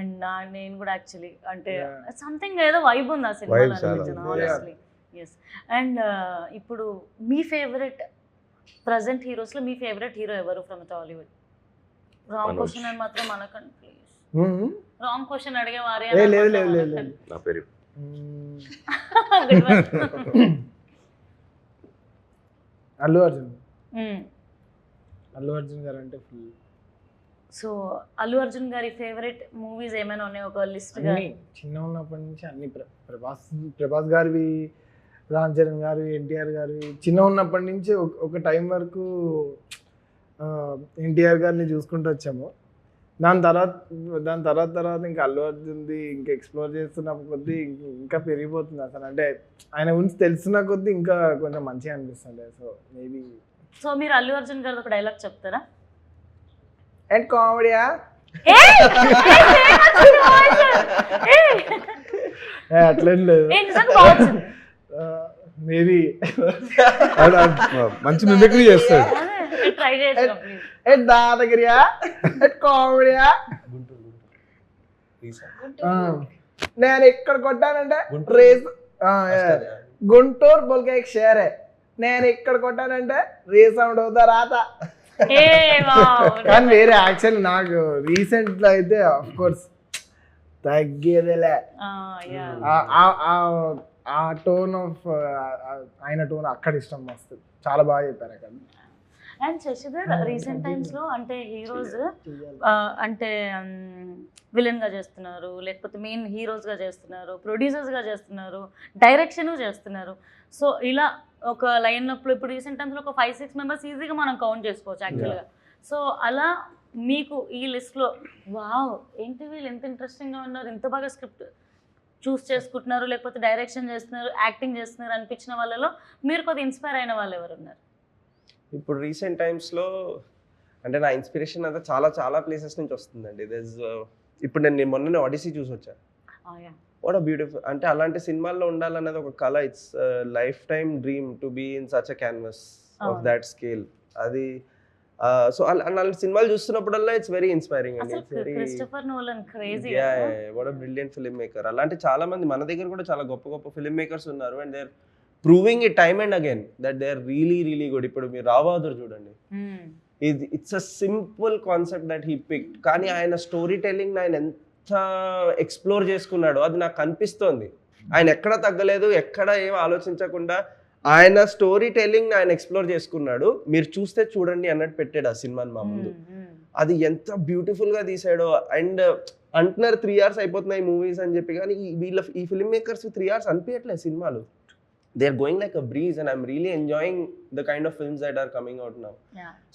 అండ్ నేను కూడా యాక్చువల్లీ అంటే సంథింగ్ ఏదో వైబ్ ఉంది ఆ సినిమాలో ఆనెస్ట్లీ. ఎస్. అండ్ ఇప్పుడు మీ ఫేవరెట్ ప్రజెంట్ హీరోస్లో మీ ఫేవరెట్ హీరో ఎవరు ఫ్రమ్ టాలీవుడ్? రాంగ్ క్వశ్చన్ అని మాత్రం అనకండి ప్లీజ్. రాంగ్ క్వశ్చన్ అడిగే వారే. నా పేరు అల్లు అర్జున్. అల్లు అర్జున్ గారు అంటే ఫుల్. సో అల్లు అర్జున్ గారి ఫేవరెట్ మూవీస్ ఏమైనా ఉన్నాయి ఒక లిస్ట్ గా? చిన్న ఉన్నప్పటి నుంచి అన్ని ప్రభాస్ గారివి, రామ్ చరణ్ గారు, ఎన్టీఆర్ గారు. చిన్న ఉన్నప్పటి నుంచి ఒక టైం వరకు ఎన్టీఆర్ గారిని చూసుకుంటూ వచ్చాము. దాని తర్వాత ఇంకా అల్లు అర్జున్ది ఇంకా ఎక్స్ప్లోర్ చేస్తున్న కొద్దీ ఇంకా పెరిగిపోతుంది అసలు. అంటే ఆయన గురించి తెలిసిన కొద్దీ ఇంకా కొంచెం మంచిగా అనిపిస్తుంది. So maybe. సో మీరు అల్లు అర్జున్ గారు ఒక డైలాగ్ చెప్తారా? అండ్ కామెడీయా అట్లేం లేదు, మేబీ మంచి మిమిక్రీ చేస్తాడు. ట్రై చేయొచ్చు. దాదగిరియా కామెడీయా. నేను ఇక్కడ కొట్టానంటే రేస్ గుంటూరు బోల్కే एक शहर है, నేను ఇక్కడ కొట్టానంటే రీసౌండ్ అవుతా రాత. కానీ వేరే యాక్చువల్ నాకు రీసెంట్ లో అయితే ఆఫ్ కోర్స్ తగ్గేదేలే ఆ టోన్ ఆఫ్ ఆయన టోన్ అక్కడ ఇష్టం మస్తు, చాలా బాగా చెప్పారు అక్కడ. అండ్ శశిధర్ రీసెంట్ టైమ్స్లో అంటే హీరోస్ అంటే విలన్గా చేస్తున్నారు, లేకపోతే మెయిన్ హీరోస్గా చేస్తున్నారు, ప్రొడ్యూసర్స్గా చేస్తున్నారు, డైరెక్షన్ చేస్తున్నారు. సో ఇలా ఒక లైన్అప్లో ఇప్పుడు రీసెంట్ టైమ్స్లో ఒక 5-6 మెంబర్స్ ఈజీగా మనం కౌంట్ చేసుకోవచ్చు యాక్చువల్గా. సో అలా మీకు ఈ లిస్ట్లో వావ్ ఏంటి వీళ్ళు ఎంత ఇంట్రెస్టింగ్గా ఉన్నారు, ఎంత బాగా స్క్రిప్ట్ చూస్ చేసుకుంటున్నారు, లేకపోతే డైరెక్షన్ చేస్తున్నారు, యాక్టింగ్ చేస్తున్నారు అనిపించిన వాళ్ళలో మీరు కొద్దిగా ఇన్స్పైర్ అయిన వాళ్ళు ఎవరు ఉన్నారు? ఇప్పుడు రీసెంట్ టైమ్స్లో అంటే నా ఇన్స్పిరేషన్ అంతా చాలా చాలా ప్లేసెస్ నుంచి వస్తుందండి. ఇప్పుడు నేను మొన్ననే ఆడిసీ చూసి వచ్చాను. వాట్ అ బ్యూటిఫుల్, అంటే అలాంటి సినిమాల్లో ఉండాలన్నది ఒక కళ. It's lifetime dream to be in such a canvas of that scale. అది సో అలాంటి సినిమాలు చూస్తున్నప్పుడల్లా ఇట్స్ వెరీ ఇన్స్పైరింగ్ అండి. It's very Christopher Nolan crazy. What a brilliant film maker. అలాంటి చాలా మంది మన దగ్గర కూడా చాలా గొప్ప గొప్ప ఫిల్మ్ మేకర్స్ ఉన్నారు. And they are proving it time and again that they are really really good. ఇప్పుడు మీరు రావ్ బహదూర్ చూడండి, it's a simple concept that he picked, కానీ ఆయన స్టోరీ టెల్లింగ్ ఆయన ఎంత ఎక్స్ప్లోర్ చేసుకున్నాడో అది నాకు కనిపిస్తోంది. ఆయన ఎక్కడ తగ్గలేదు, ఎక్కడ ఏం ఆలోచించకుండా ఆయన స్టోరీ టెల్లింగ్ ఆయన ఎక్స్ప్లోర్ చేసుకున్నాడు. మీరు చూస్తే చూడండి అన్నట్టు పెట్టాడు ఆ సినిమాని మా ముందు. అది ఎంత బ్యూటిఫుల్గా తీసాడో. అండ్ అంటున్నారు 3 hours అయిపోతున్నాయి మూవీస్ అని చెప్పి, కానీ ఈ ఫిల్మ్ మేకర్స్ 3 hours అనిపించట్లేదు సినిమాలు. They are going like a breeze and I'm really enjoying the kind of films that are coming out now.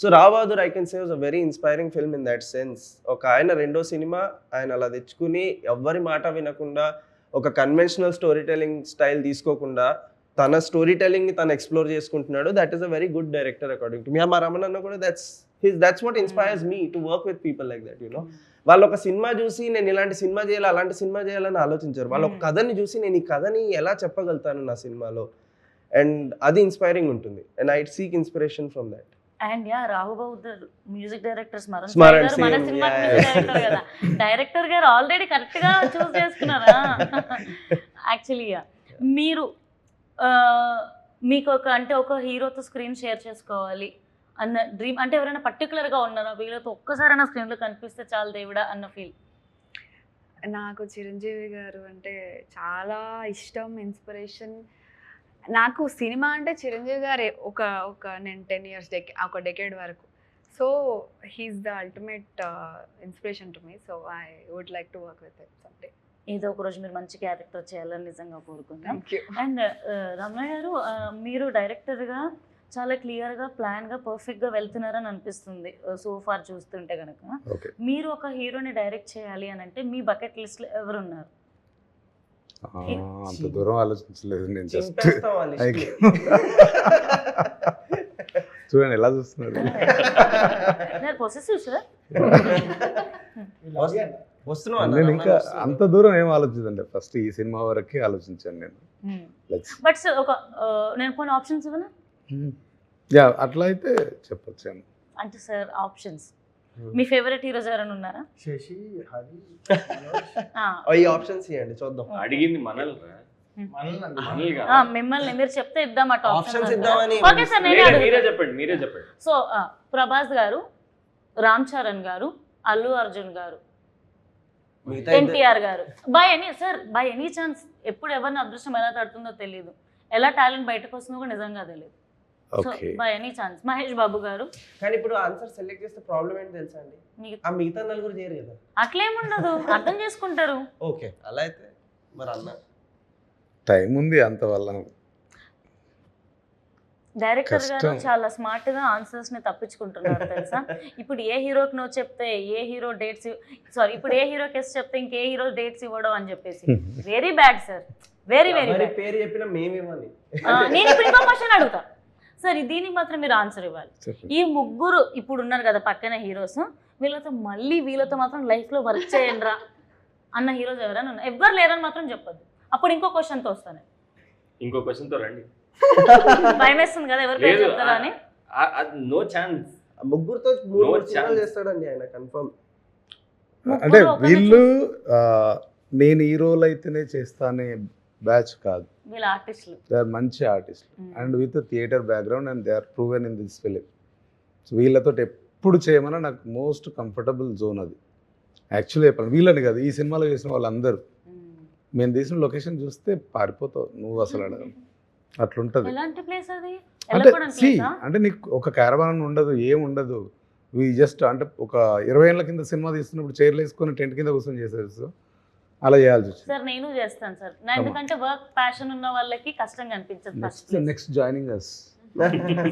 So Rao Bahadur I can say was a very inspiring film in that sense. ఒక ఆయన రెండో cinema ఆయన అలా తెచ్చుకుని ఎవ్వరి మాట వినకుండా ఒక కన్వెన్షనల్ స్టోరీ టెల్లింగ్ స్టైల్ తీసుకోకుండా తన స్టోరీ టెల్లింగ్ని తను ఎక్స్ప్లోర్ చేసుకుంటున్నాడు. That is a very good director according to me. మా రమణ అన్న కూడా that's what inspires me to work with people like that. You know, వాళ్ళు ఒక సినిమా చూసి నేను ఇలాంటి సినిమా చేయాలి అలాంటి సినిమా చేయాలని ఆలోచించారు. వాళ్ళు ఒక కథని చూసి నేను ఈ కథని ఎలా చెప్పగలుగుతాను నా సినిమాలో, అండ్ అది ఇన్స్పైరింగ్ ఉంటుంది. And I seek inspiration from that. And రాహు బౌద్ధర్ మ్యూజిక్ డైరెక్టర్ స్మరణ్ మన సింగ్, సినిమా డైరెక్టర్ కదా, డైరెక్టర్ గారు ఆల్రెడీ కరెక్ట్ గా చూస్ చేసుకున్నారా? యాక్చువల్లీ మీరు మీకు ఒక హీరోతో స్క్రీన్ షేర్ చేసుకోవాలి అన్న డ్రీమ్ అంటే ఎవరైనా పర్టికులర్గా ఉన్నారా, వీళ్ళతో ఒక్కసారైనా స్క్రీన్లో కనిపిస్తే చాలు దేవుడా అన్న ఫీల్? నాకు చిరంజీవి గారు అంటే చాలా ఇష్టం, ఇన్స్పిరేషన్. నాకు సినిమా అంటే చిరంజీవి గారు నేను 10 years ఒక డెకేడ్ వరకు. So he's the ultimate inspiration to me. So I would like to work with him someday. ఏదో ఒక రోజు మీరు మంచి క్యారెక్టర్ చేయాలని నిజంగా కోరుకుంటాం. Thank you. అండ్ రమణ గారు, మీరు డైరెక్టర్గా చాలా క్లియర్గా ప్లాన్గా పర్ఫెక్ట్గా వెళ్తున్నారని అనిపిస్తుంది సో ఫార్ చూస్తుంటే కనుక. మీరు ఒక హీరోని డైరెక్ట్ చేయాలి అని అంటే మీ బకెట్ లిస్ట్లో ఎవరున్నారు? అంత దూరం ఆలోచించలేదు నేను. జస్ట్ చూడండి ఎలా చూస్తున్నారు. Possessive sir. నేను ఇంకా అంత దూరం ఏం ఆలోచించండి, ఫస్ట్ ఈ సినిమా వరకే ఆలోచించాను నేను. బట్ సార్ నేను కొన్ని ఆప్షన్స్ ఇవ్వనా? యా, అట్లా అయితే చెప్పొచ్చాను. అంటే సార్ ఆప్షన్స్, మీ ఫేవరెట్ హీరోస్ ఎవరైనా ఉన్నారా? శశి, హరి, ఈ ఆప్షన్స్ ఇవ్వండి చూద్దాం. అడిగింది మనల్ మిమ్మల్ని, మీరు చెప్తే ఇద్దాం అటు ఆప్షన్స్ ఇద్దామని. ఓకే సార్, మీరే చెప్పండి. సో ప్రభాస్ గారు, రామ్ చరణ్ గారు, అల్లు అర్జున్ గారు, ఎన్టీఆర్ గారు. బై ఎనీ ఛాన్స్ ఎప్పుడు ఎవరిని అదృష్టం ఎలా తడుతుందో తెలియదు, ఎలా టాలెంట్ బయటకు వస్తుందో కూడా నిజంగా తెలియదు. So by any chance Mahesh Babu గారు. కానీ ఇప్పుడు ఆన్సర్ సెలెక్ట్ చేస్తే ప్రాబ్లం ఏంటి తెలుసా అండి, ఆ మిగతా నలుగురు చేయరు కదా. అట్లేముండదు, అర్థం చేసుకుంటారు. ఓకే, అలా అయితే మరి అన్న టైం ఉంది అంత వల్ల. డైరెక్టర్ గారు చాలా స్మార్ట్ గా ఆన్సర్స్ ని తప్పించుకుంటున్నారు తెలుసా. ఇప్పుడు ఏ హీరోకి నువ్వు చెప్తే ఏ హీరో డేట్స్, ఇప్పుడు ఏ హీరోకి ఎస్ చెప్తే ఇంకే హీరో డేట్స్ ఇవ్వడం అని చెప్పేసి very bad sir, very very bad. పేరు చెప్పినా మేమేమని. నేను ఇప్పుడు ఇంకో క్వశ్చన్ అడుగుతా సార్, దీనికి మాత్రం మీరు ఆన్సర్ ఇవ్వాలి. ఈ ముగ్గురు ఇప్పుడు ఉన్నారు కదా పక్కన హీరోస్, వీళ్ళతో మాత్రం లైఫ్ లో వర్క్ చేయండి రా అన్న హీరోస్ ఎవరైనా ఉన్నారు? ఎవ్వరు లేరని మాత్రం చెప్పద్దు. అప్పుడు ఇంకో క్వశ్చన్తో వస్తాను. ఇంకో క్వశ్చన్తో రండి. భయం వేస్తుంది కదా ఎవరు పేరు చెప్తారా అని. No chance. ముగ్గురుతో చేస్తాడండి ఆయన కన్ఫర్మ్. అంటే వీళ్ళు నేను హీరోలు అయితేనే చేస్తానే బ్యాచ్ కాదు, వీళ్ళ ఆర్టిస్టులు. దే ఆర్ మంచి ఆర్టిస్టులు and with theatre background and they are proven in this film. So వీళ్ళతో ఎప్పుడు చేయమన్నా నాకు మోస్ట్ కంఫర్టబుల్ జోన్ అది. యాక్చువల్లీ చెప్పాలి వీళ్ళని కాదు, ఈ సినిమాలో చేసిన వాళ్ళందరూ మేము తీసిన లొకేషన్ చూస్తే పారిపోతావు నువ్వు అసలు అడగను, అట్లుంటది. ఎలాంటి ప్లేస్ అది? అంటే వెళ్ళకూడని సి ప్లేసా? అంటే నీకు ఒక క్యారవాన్ ఉండదు, ఏం ఉండదు. జస్ట్ అంటే ఒక 20 ఏళ్ళ కింద సినిమా తీస్తున్నప్పుడు చైర్లు వేసుకొని టెంట్ కింద కూర్చొని చేసేది. అలా చేయాల్సి వచ్చింది. సార్ నేను చేస్తాను సార్. ఎందుకంటే వర్క్ ప్యాషన్ ఉన్న వాళ్ళకి కష్టంగా అనిపించదు. Next joining us.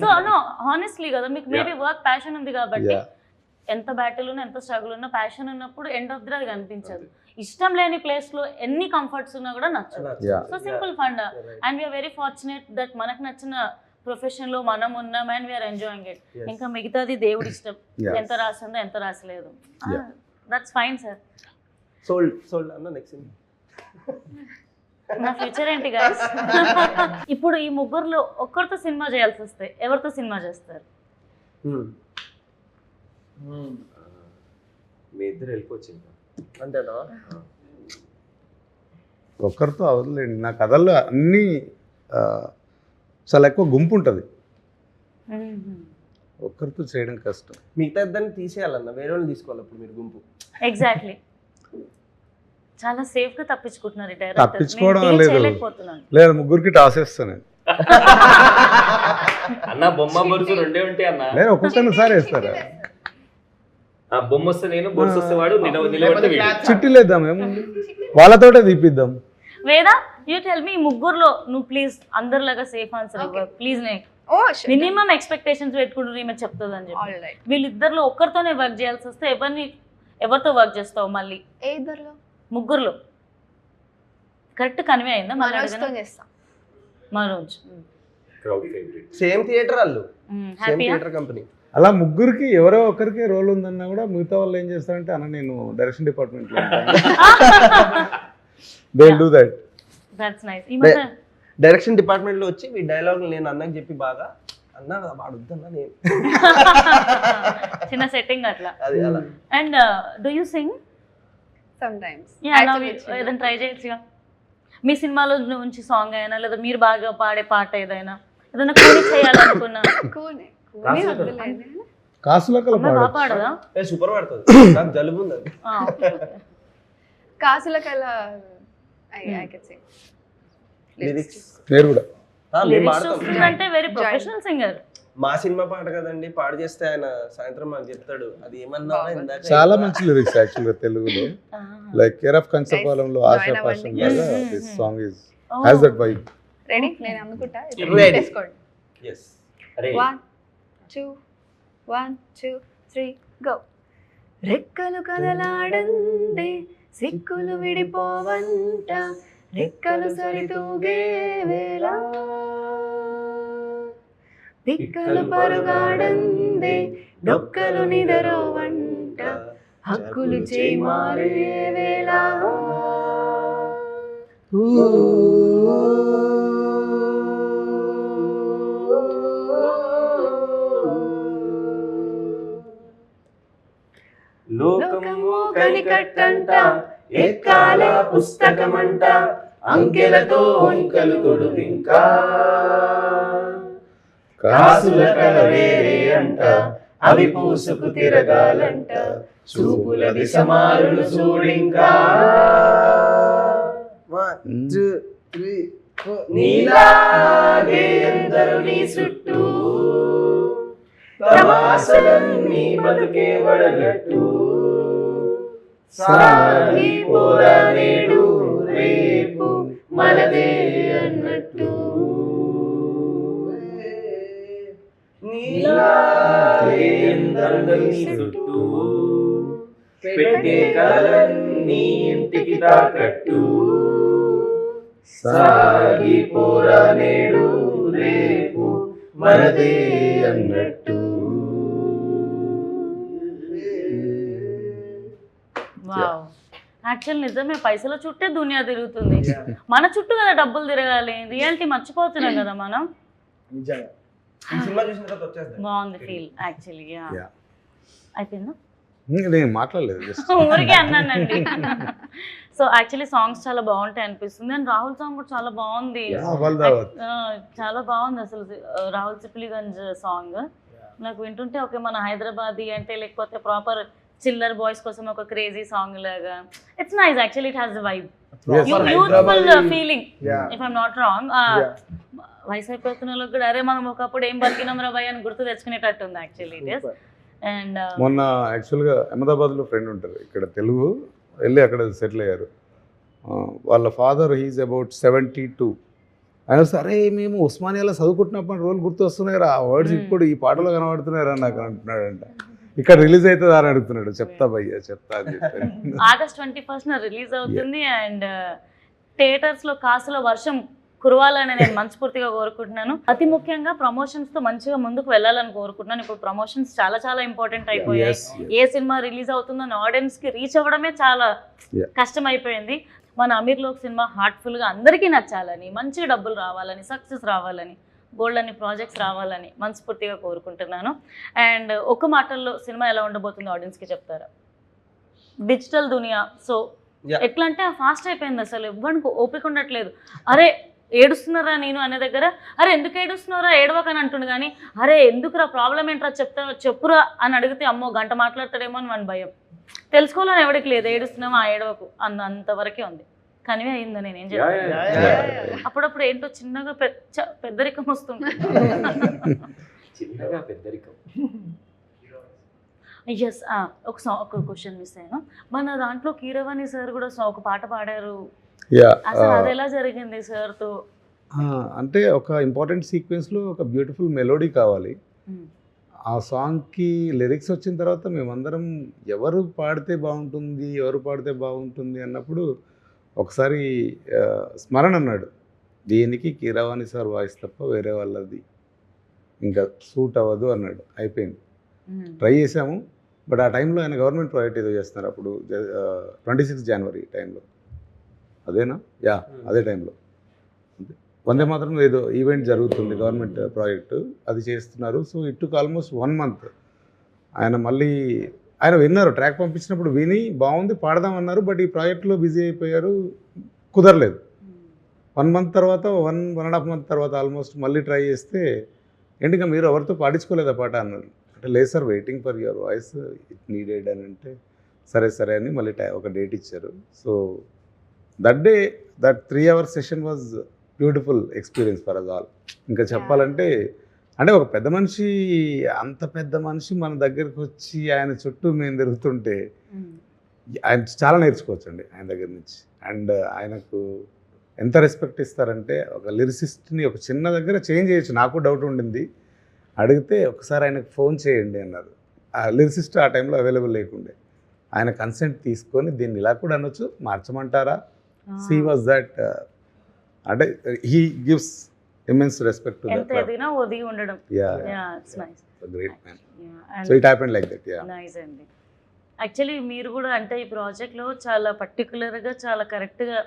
So no honestly కదా, మీకు మేబీ వర్క్ ప్యాషన్ ఉంది కాబట్టి ఎంత బ్యాటిల్ ఉన్నా ఎంత స్ట్రగుల్ ఉన్నా ప్యాషన్ ఉన్నప్పుడు ఎండ్ ఆఫ్ ది అది కనిపించదు. ఇష్టం లేని ప్లేస్ లో ఎన్ని కంఫర్ట్స్ ఉన్నా కూడా నచ్చదు. So simple fun and we're very fortunate that మనకు నచ్చిన ప్రొఫెషన్ లో మనం ఉన్నాం అండ్ వీఆర్ ఎంజాయింగ్ ఇట్. ఇంకా మిగతాది దేవుడి ఇష్టం, ఎంత రాసిందో ఎంత రాసలేదు, దట్స్ ఫైన్ సార్. సోల్డ్ అన్న నెక్స్ట్ నా ఫ్యూచర్ ఏంటి గైస్? ఇప్పుడు ఈ ముగ్గురులో ఒక్కరితో సినిమా చేయాల్సి వస్తే ఎవరితో సినిమా చేస్తారు? మీ ఇద్దరు వెళ్ళిపోవచ్చు ఇంకా. అంతేనా? ఒక్కరితో అవదులేండి. నా కథల్లో అన్నీ చాలా ఎక్కువ గుంపు ఉంటుంది, ఒక్కరితో చేయడం కష్టం. మిగతా ఇద్దరిని తీసేయాలన్న, వేరే వాళ్ళని తీసుకోవాలి అప్పుడు మీరు గుంపు. ఎగ్జాక్ట్లీ. చాలా సేఫ్ గా తప్పించుకుంటున్నారు ఈ తప్పించుకోవడం డైరెక్టర్. లేదు. చేయలేకపోతున్నాను. లేదు, ముగ్గురికి టాస్ వేస్తాను నేను. అన్న బొమ్మ బొరుసు రెండే ఉంటాయి అన్న. లేదు, ఒక్కొక్కరిని సారి వేస్తారా? ఆ బొమ్మ వస్తే నేను, బొరుసు వస్తే వాడు, నిలబడితే వీడు. చిట్టీలు వేద్దాం, ఏముంది, వాళ్ళతోటే తీపిద్దాం. వేదా యూ టెల్ మీ, ముగ్గురులో నువ్వు ప్లీజ్ అందరిలాగా సేఫ్ ఆన్సర్ ఇవ్వ ప్లీజ్. మినిమం ఎక్స్పెక్టేషన్స్ పెట్టుకుంటూ ఈమె చెప్తుంది అని చెప్పి. వీళ్ళిద్దరిలో ఒక్కరితోనే వర్క్ చేయాల్సి వస్తే ఎవరితో వర్క్ చేస్తావు మళ్ళీ? ఏ ఇద్దరులో? ముగ్గురులో కరెక్ట్ కన్వే అయిందా? మనోజ్తో చేస్తా. Manoj Crowd favorite. Same theatre వాళ్ళు, సేమ్ హ్యాపీయా? Theatre company. అలా ముగ్గురికి ఎవరో ఒకరికి రోల్ ఉందన్నా కూడా మిగతా వాళ్ళు ఏం చేస్తారంటే, అన్న నేను డైరెక్షన్ డిపార్ట్మెంట్లో they do that. That's nice. ఈ మధ్య డైరెక్షన్ డిపార్ట్మెంట్ లో వచ్చి ఈ డైలాగ్ నేను అన్నకి చెప్పి బాగా అన్న వాడుద్దన్నా నేను చిన్న సెట్టింగ్ అట్లా. అది అలా. And do you sing? Sometimes. ఏదైనా ట్రై చేయొచ్చుగా. మీ సినిమాలో నుంచి సాంగ్ అయినా లేదా మీరు బాగా పాడే పాట ఏదైనా కూని చేయాలనుకున్నా? కాసులకల బాగా పాడదా? సూపర్ పడుతుంది, నాకు జలుబు ఉంది అది. కాసులకల I can sing. లిరిక్స్ పేరు కూడా మేము పాడతాం. అంటే వెరీ ప్రొఫెషనల్ సింగర్. మా సినిమా పాట కదండి, పాడు చేస్తే ఆయన సాయంత్రం మాకు చెప్తాడు అది ఏమన్నా ఇందాక. చాలా మంచి లిరిక్స్ యాక్చువల్గా తెలుగులో. లైక్ కేర్ ఆఫ్ కంచపాలెంలో ఆశా పాశం లాగా this song is has that vibe. Ready? నేను అనుకుంటా. Ready. తీసుకోండి. Yes. 1 2 1 2 3 గో. రెక్కలు కదలాడందే సిక్కులు విడిపోవంట, రెక్కలు సరితూగే వేళ తిక్కలు పరుగాడందే డొక్కలు నిదరోవంట, హక్కులు చేయి మారే వేళ. లోకము కనికట్టంట, ఎక్కాల పుస్తకమంట, అంకెలతో అంకెలు తొడుగింకా, కాసుల కల వేరే అంట, అవి పూసుకు తిరగాలంట, చూపుల దిశ మారులు చూడింకా. నీలాగే ఎందరు నీ చుట్టూ, తమాసలన్నీ బతుకే వడగట్టు, సాగిపోరా నేడు రేపు మనదే అన్నట్టు, నీలాగే ఎందరు నీ చుట్టూ, పెట్టే కలలన్నీ ఇంటికి తాకట్టు, సాగిపోరా నేడు రేపు మనదే అన్నట్టు. వావ్, యాక్చువల్ నిజమే, పైసల చుట్టే దునియా తిరుగుతుంది. మన చుట్టూ కదా డబ్బులు తిరగాలి, రియాలిటీ మర్చిపోతున్నాం కదా మనం. నిజంగా ఈ సినిమా చూసిన తర్వాత వచ్చేస్తాయి. బాగుంది ఫీల్ యాక్చువల్లీ. అయిపోయిందా? నేను మాట్లాడలేదు, జస్ట్ ఊరికే అన్నానండి. సో యాక్చువల్లీ సాంగ్స్ చాలా బాగుంటాయి అనిపిస్తుంది. అండ్ రాహుల్ సాంగ్ కూడా చాలా బాగుంది. చాలా బాగుంది అసలు. రాహుల్ సిప్లిగంజ్ సాంగ్ నాకు వింటుంటే ఓకే మన హైదరాబాదీ అంటే లేకపోతే ప్రాపర్ చిల్లర్ బాయ్స్ కోసం ఒక క్రేజీ సాంగ్ లాగా. It's nice actually, it has the vibe, youthful feeling if I'm not wrong. వయసు అయిపోతున్న వాళ్ళకి కూడా అరే మనం ఒకప్పుడు ఏం బతికినాం రా భయ్ అని గుర్తు తెచ్చుకునేటట్టు ఉంది యాక్చువల్లీ ఇట్ ఈస్. అండ్ మొన్న యాక్చువల్గా అహ్మదాబాద్లో ఫ్రెండ్ ఉంటారు ఇక్కడ తెలుగు, వెళ్ళి అక్కడ సెటిల్ అయ్యారు. వాళ్ళ ఫాదర్ హీజ్ అబౌట్ 72. ఆయన సరే మేము ఉస్మానియాలో చదువుకుంటున్నప్పుడు రోజులు గుర్తు వస్తున్నాయి ఆ వర్డ్స్ ఇప్పుడు ఈ పాటలో కనబడుతున్నారా నాకు అంటున్నాడంట. ఇక్కడ రిలీజ్ అవుతుందా అని అడుగుతున్నాడు. చెప్తా భయ్యా చెప్తా అని చెప్పాను. August 21st రిలీజ్ అవుతుంది. అండ్ థియేటర్స్లో కాసులో వర్షం కురవాలని నేను మనస్ఫూర్తిగా కోరుకుంటున్నాను. అతి ముఖ్యంగా ప్రమోషన్స్తో మంచిగా ముందుకు వెళ్ళాలని కోరుకుంటున్నాను. ఇప్పుడు ప్రమోషన్స్ చాలా చాలా ఇంపార్టెంట్ అయిపోయాయి. ఏ సినిమా రిలీజ్ అవుతుందో ఆడియన్స్కి రీచ్ అవ్వడమే చాలా కష్టం అయిపోయింది. మన అమీర్ లోక్ సినిమా హార్ట్ఫుల్గా అందరికీ నచ్చాలని, మంచి డబ్బులు రావాలని, సక్సెస్ రావాలని, గోల్డ్ అని ప్రాజెక్ట్స్ రావాలని మనస్ఫూర్తిగా కోరుకుంటున్నాను. అండ్ ఒక మాటల్లో సినిమా ఎలా ఉండబోతుందో ఆడియన్స్కి చెప్తారా? డిజిటల్ దునియా, సో ఎట్లా అంటే ఫాస్ట్ అయిపోయింది, అసలు ఎవ్వరికి ఓపిక ఉండట్లేదు. అరే ఏడుస్తున్నారా నేను అనే దగ్గర అరే ఎందుకు ఏడుస్తున్నారా ఏడవకని అంటుండు, కానీ అరే ఎందుకురా ప్రాబ్లం ఏంట్రా చెప్పురా అని అడిగితే అమ్మో గంట మాట్లాడతాడేమో అని మన భయం. తెలుసుకోవాలని ఎవరికి లేదు, ఏడుస్తున్నామా ఏడవకు అంతవరకే ఉంది. కనివే అయిందా నేనేం చెప్పాను. అప్పుడప్పుడు ఏంటో చిన్నగా పెద్దరికం వస్తుంది. చిన్నగా పెద్దరికం. ఎస్, ఒక క్వశ్చన్ మిస్ అయ్యాను. మన దాంట్లో కీరవాణి సార్ కూడా ఒక పాట పాడారు, అసలు అది ఎలా జరిగింది సార్తో? అంటే ఒక ఇంపార్టెంట్ సీక్వెన్స్లో ఒక బ్యూటిఫుల్ మెలోడీ కావాలి. ఆ సాంగ్కి లిరిక్స్ వచ్చిన తర్వాత మేమందరం ఎవరు పాడితే బాగుంటుంది అన్నప్పుడు ఒకసారి స్మరణ అన్నాడు, దీనికి కీరవాణి సార్ వాయిస్ తప్ప వేరే వాళ్ళది ఇంకా సూట్ అవ్వదు అన్నాడు. అయిపోయింది, ట్రై చేసాము. బట్ ఆ టైంలో ఆయన గవర్నమెంట్ ప్రాజెక్ట్ ఏదో చేస్తున్నారు, అప్పుడు 26 జనవరి టైంలో, అదేనా? అదే టైంలో వందే మాత్రం ఏదో ఈవెంట్ జరుగుతుంది, గవర్నమెంట్ ప్రాజెక్టు అది చేస్తున్నారు. So it took almost 1 month. ఆయన విన్నారు, ట్రాక్ పంపించినప్పుడు విని బాగుంది పాడదామన్నారు. బట్ ఈ ప్రాజెక్ట్లో బిజీ అయిపోయారు, కుదరలేదు. 1 month తర్వాత 1.5 month తర్వాత ఆల్మోస్ట్ మళ్ళీ ట్రై చేస్తే ఏంటిగా మీరు ఎవరితో పాడించుకోలేదా పాట అన్నారు. అంటే లేదు sir, waiting for your voice, it needed అని అంటే సరే అని మళ్ళీ ఒక డేట్ ఇచ్చారు. So that day that 3 hour session was beautiful experience for us all. ఇంకా చెప్పాలంటే అంటే ఒక పెద్ద మనిషి, అంత పెద్ద మనిషి మన దగ్గరికి వచ్చి ఆయన చుట్టూ మేము తిరుగుతుంటే ఆయన చాలా నేర్చుకోవచ్చండి ఆయన దగ్గర నుంచి. అండ్ ఆయనకు ఎంత రెస్పెక్ట్ ఇస్తారంటే, ఒక లిరిసిస్ట్ని ఒక చిన్న దగ్గర చేంజ్ చేయొచ్చు. నాకు డౌట్ ఉండింది, అడిగితే ఒకసారి ఆయనకు ఫోన్ చేయండి అన్నారు. ఆ లిరిసిస్ట్ ఆ టైంలో అవైలబుల్ లేకుండే. ఆయన కన్సెంట్ తీసుకొని దీన్ని ఇలా కూడా అనొచ్చు, మార్చమంటారా? సీ వాజ్ దట్, అంటే he gives immense respect to ఎంత that. ఎదిగినా ఒదిగి ఉండడం. It's nice. A great man. And So it happened like that. Nice అండి. యాక్చువల్లీ మీరు కూడా అంటే ఈ ప్రాజెక్ట్లో చాలా పర్టికులర్గా చాలా కరెక్ట్గా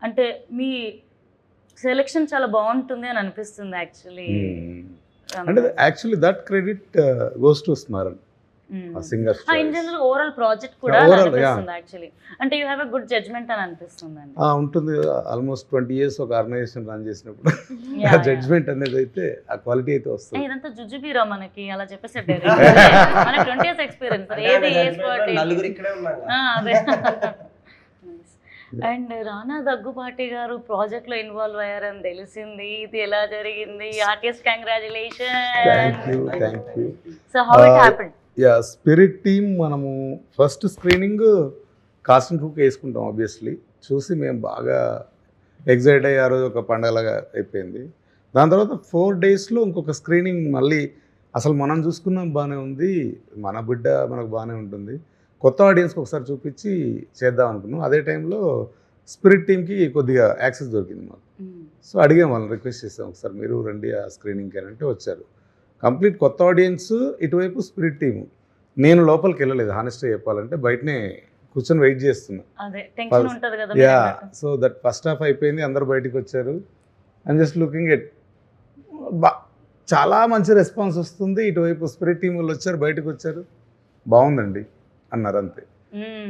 అంటే మీ సెలెక్షన్ చాలా బాగుంటుంది అని అనిపిస్తుంది యాక్చువల్లీ. అంటే actually that credit goes to Smaran, ఆ singer. In general overall project కూడా అనిపిస్తుంది యాక్చువల్లీ. అంటే you have a good judgement అని అనిపిస్తుంది అండి. ఉంటుంది. ఆల్మోస్ట్ 20 years ఒక ఆర్గనైజేషన్ రన్ చేసినప్పుడు ఆ జడ్జ్మెంట్ అనేది అయితే ఆ క్వాలిటీ అయితే వస్తుంది. ఇదంతా జుజుబీరా మనకి అలా చెప్పేసి మనకి 20 years ఎక్స్పీరియన్స్ ఏది ఏ స్పాట్. అదే. అండ్ రానా దగ్గుపాటి గారు ప్రాజెక్ట్లో ఇన్వాల్వ్ అయ్యారని తెలిసింది, ఇది ఎలా జరిగింది? Artist congratulations. Thank you. So how it happened? Spirit team మనము ఫస్ట్ స్క్రీనింగ్ కాస్ట్ అండ్ క్రూకి వేసుకుంటాం ఆబ్వియస్లీ. చూసి మేము బాగా ఎగ్జైట్ అయ్యి ఆ రోజు ఒక పండగలాగా అయిపోయింది. దాని తర్వాత 4 daysలో ఇంకొక స్క్రీనింగ్ మళ్ళీ అసలు మనం చూసుకున్నాం బాగానే ఉంది, మన బిడ్డ మనకు బాగానే ఉంటుంది, కొత్త ఆడియన్స్కి ఒకసారి చూపించి చేద్దాం అనుకున్నాం. అదే టైంలో స్పిరిట్ టీమ్కి కొద్దిగా యాక్సెస్ దొరికింది మాకు. సో అడిగాం వాళ్ళని, రిక్వెస్ట్ చేసాం ఒకసారి మీరు రండి ఆ స్క్రీనింగ్కి అని అంటే వచ్చారు. కంప్లీట్ కొత్త ఆడియన్స్, ఇటువైపు స్పిరిట్ టీము. నేను లోపలికి వెళ్ళలేదు హానెస్ట్గా చెప్పాలంటే, బయటనే కూర్చొని వెయిట్ చేస్తున్నా. సో దట్ ఫస్ట్ హాఫ్ అయిపోయింది, అందరు బయటకు వచ్చారు. అండ్ జస్ట్ లుకింగ్ ఎట్ చాలా మంచి రెస్పాన్స్ వస్తుంది. ఇటువైపు స్పిరిట్ టీం వాళ్ళు వచ్చారు, బయటకు వచ్చారు, బాగుందండి అన్నారు అంతే.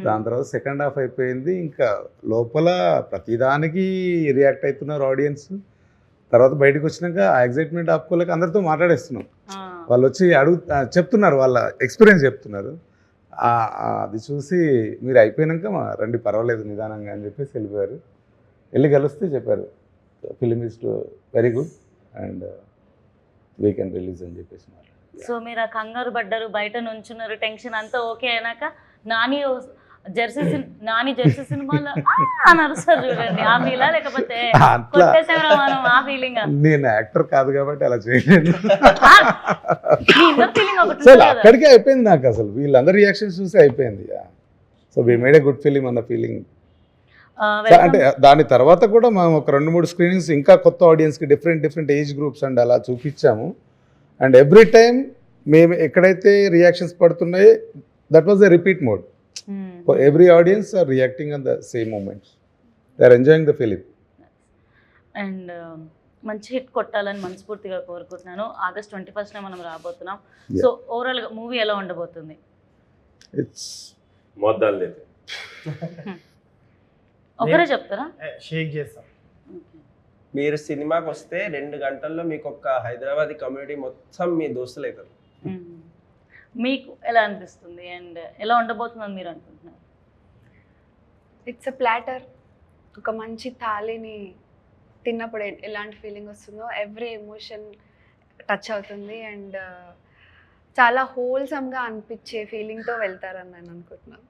దాని తర్వాత సెకండ్ హాఫ్ అయిపోయింది, ఇంకా లోపల ప్రతిదానికి రియాక్ట్ అవుతున్నారు ఆడియన్స్. తర్వాత బయటకు వచ్చినాక ఆ ఎగ్జైట్మెంట్ ఆపుకోలేక అందరితో మాట్లాడేస్తున్నాం. వాళ్ళు వచ్చి చెప్తున్నారు, వాళ్ళ ఎక్స్పీరియన్స్ చెప్తున్నారు. అది చూసి మీరు అయిపోయినాక రండి పర్వాలేదు నిదానంగా అని చెప్పేసి వెళ్ళిపోయారు. వెళ్ళి కలిస్తే చెప్పారు film is very good, and we can release అని చెప్పేసి మాట్లాడారు. సో మీరు ఆ కంగారు పడ్డారు, బయట నుంచున్నారు, టెన్షన్ అంతా ఓకే అయినాక నాని జెర్సీ సినిమాలో అని అరుస్తారు చూడండి, ఆ ఫీలా లేకపోతే అట్లా కొట్టేసేవరా మనం ఆ ఫీలింగ్? నేను యాక్టర్ కాదు కాబట్టి అలా చేయలేను. మీ ఇన్నర్ ఫీలింగ్ ఒకటి అసలు ఉంటుంది కదా. అక్కడికే అయిపోయింది నాకు, అసలు వీళ్ళందరి రియాక్షన్స్ చూసి అయిపోయింది. So we made a good film అన్న ఫీలింగ్. అంటే దాని తర్వాత కూడా మనం ఒక 2-3 స్క్రీనింగ్స్ ఇంకా కొత్త ఆడియన్స్కి డిఫరెంట్ ఏజ్ గ్రూప్స్ అండ్ అలా చూపించాము. అండ్ ఎవ్రీ టైమ్ మేము ఎక్కడైతే రియాక్షన్స్ పడుతున్నాయి that was the repeat mode. Every audience are reacting on the same moments, they are enjoying the film. And మంచి హిట్ కొట్టాలని మనస్ఫూర్తిగా కోరుకుంటున్నాను. August 21st మనం రాబోతున్నాం. సో ఓవరాల్గా మూవీ ఎలా ఉండబోతుంది? ఇట్స్ మొద్దాలు ఒకరే చెప్తారా? షేక్ చేస్తాం. మీరు సినిమాకి వస్తే 2 గంటల్లో మీకు ఒక హైదరాబాదీ కమ్యూనిటీ మొత్తం మీ దోస్తులు అవుతారు. మీకు ఎలా అనిపిస్తుంది అండ్ ఎలా ఉండబోతుందని మీరు అనుకుంటున్నారు? It's a platter. ఒక మంచి థాలీని తిన్నప్పుడు ఎలాంటి ఫీలింగ్ వస్తుందో ఎవ్రీ ఎమోషన్ టచ్ అవుతుంది అండ్ చాలా హోల్సమ్గా అనిపించే ఫీలింగ్తో వెళ్తారని నేను అనుకుంటున్నాను.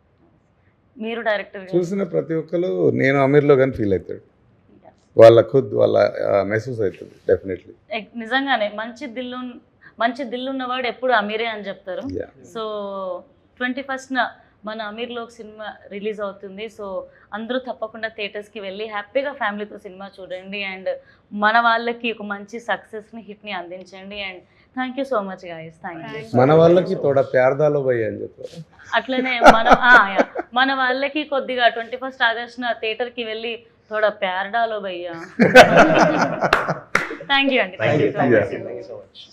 మీరు డైరెక్టర్ చూసిన ప్రతి ఒక్కరు నేను అమీర్లో కానీ ఫీల్ అవుతాడు, వాళ్ళ మెసేజ్ అవుతుంది డెఫినెట్లీ. నిజంగానే మంచి దిల్లు ఉన్నవాడు ఎప్పుడు అమీరే అని చెప్తారు. సో 21st మన అమీర్లోకి సినిమా రిలీజ్ అవుతుంది. సో అందరూ తప్పకుండా థియేటర్స్కి వెళ్ళి హ్యాపీగా ఫ్యామిలీతో సినిమా చూడండి అండ్ మన వాళ్ళకి ఒక మంచి సక్సెస్ని హిట్ని అందించండి. And thank you so much guys. Thank you. మన వాళ్ళకి తోడ ప్యార్దాలో పోయి అని చెప్పారు. అట్లనే మన వాళ్ళకి కొద్దిగా 21st August థియేటర్కి వెళ్ళి తోడ ప్యార్ డాలో భయ్యా. థ్యాంక్ యూ అండి. Thank you so much.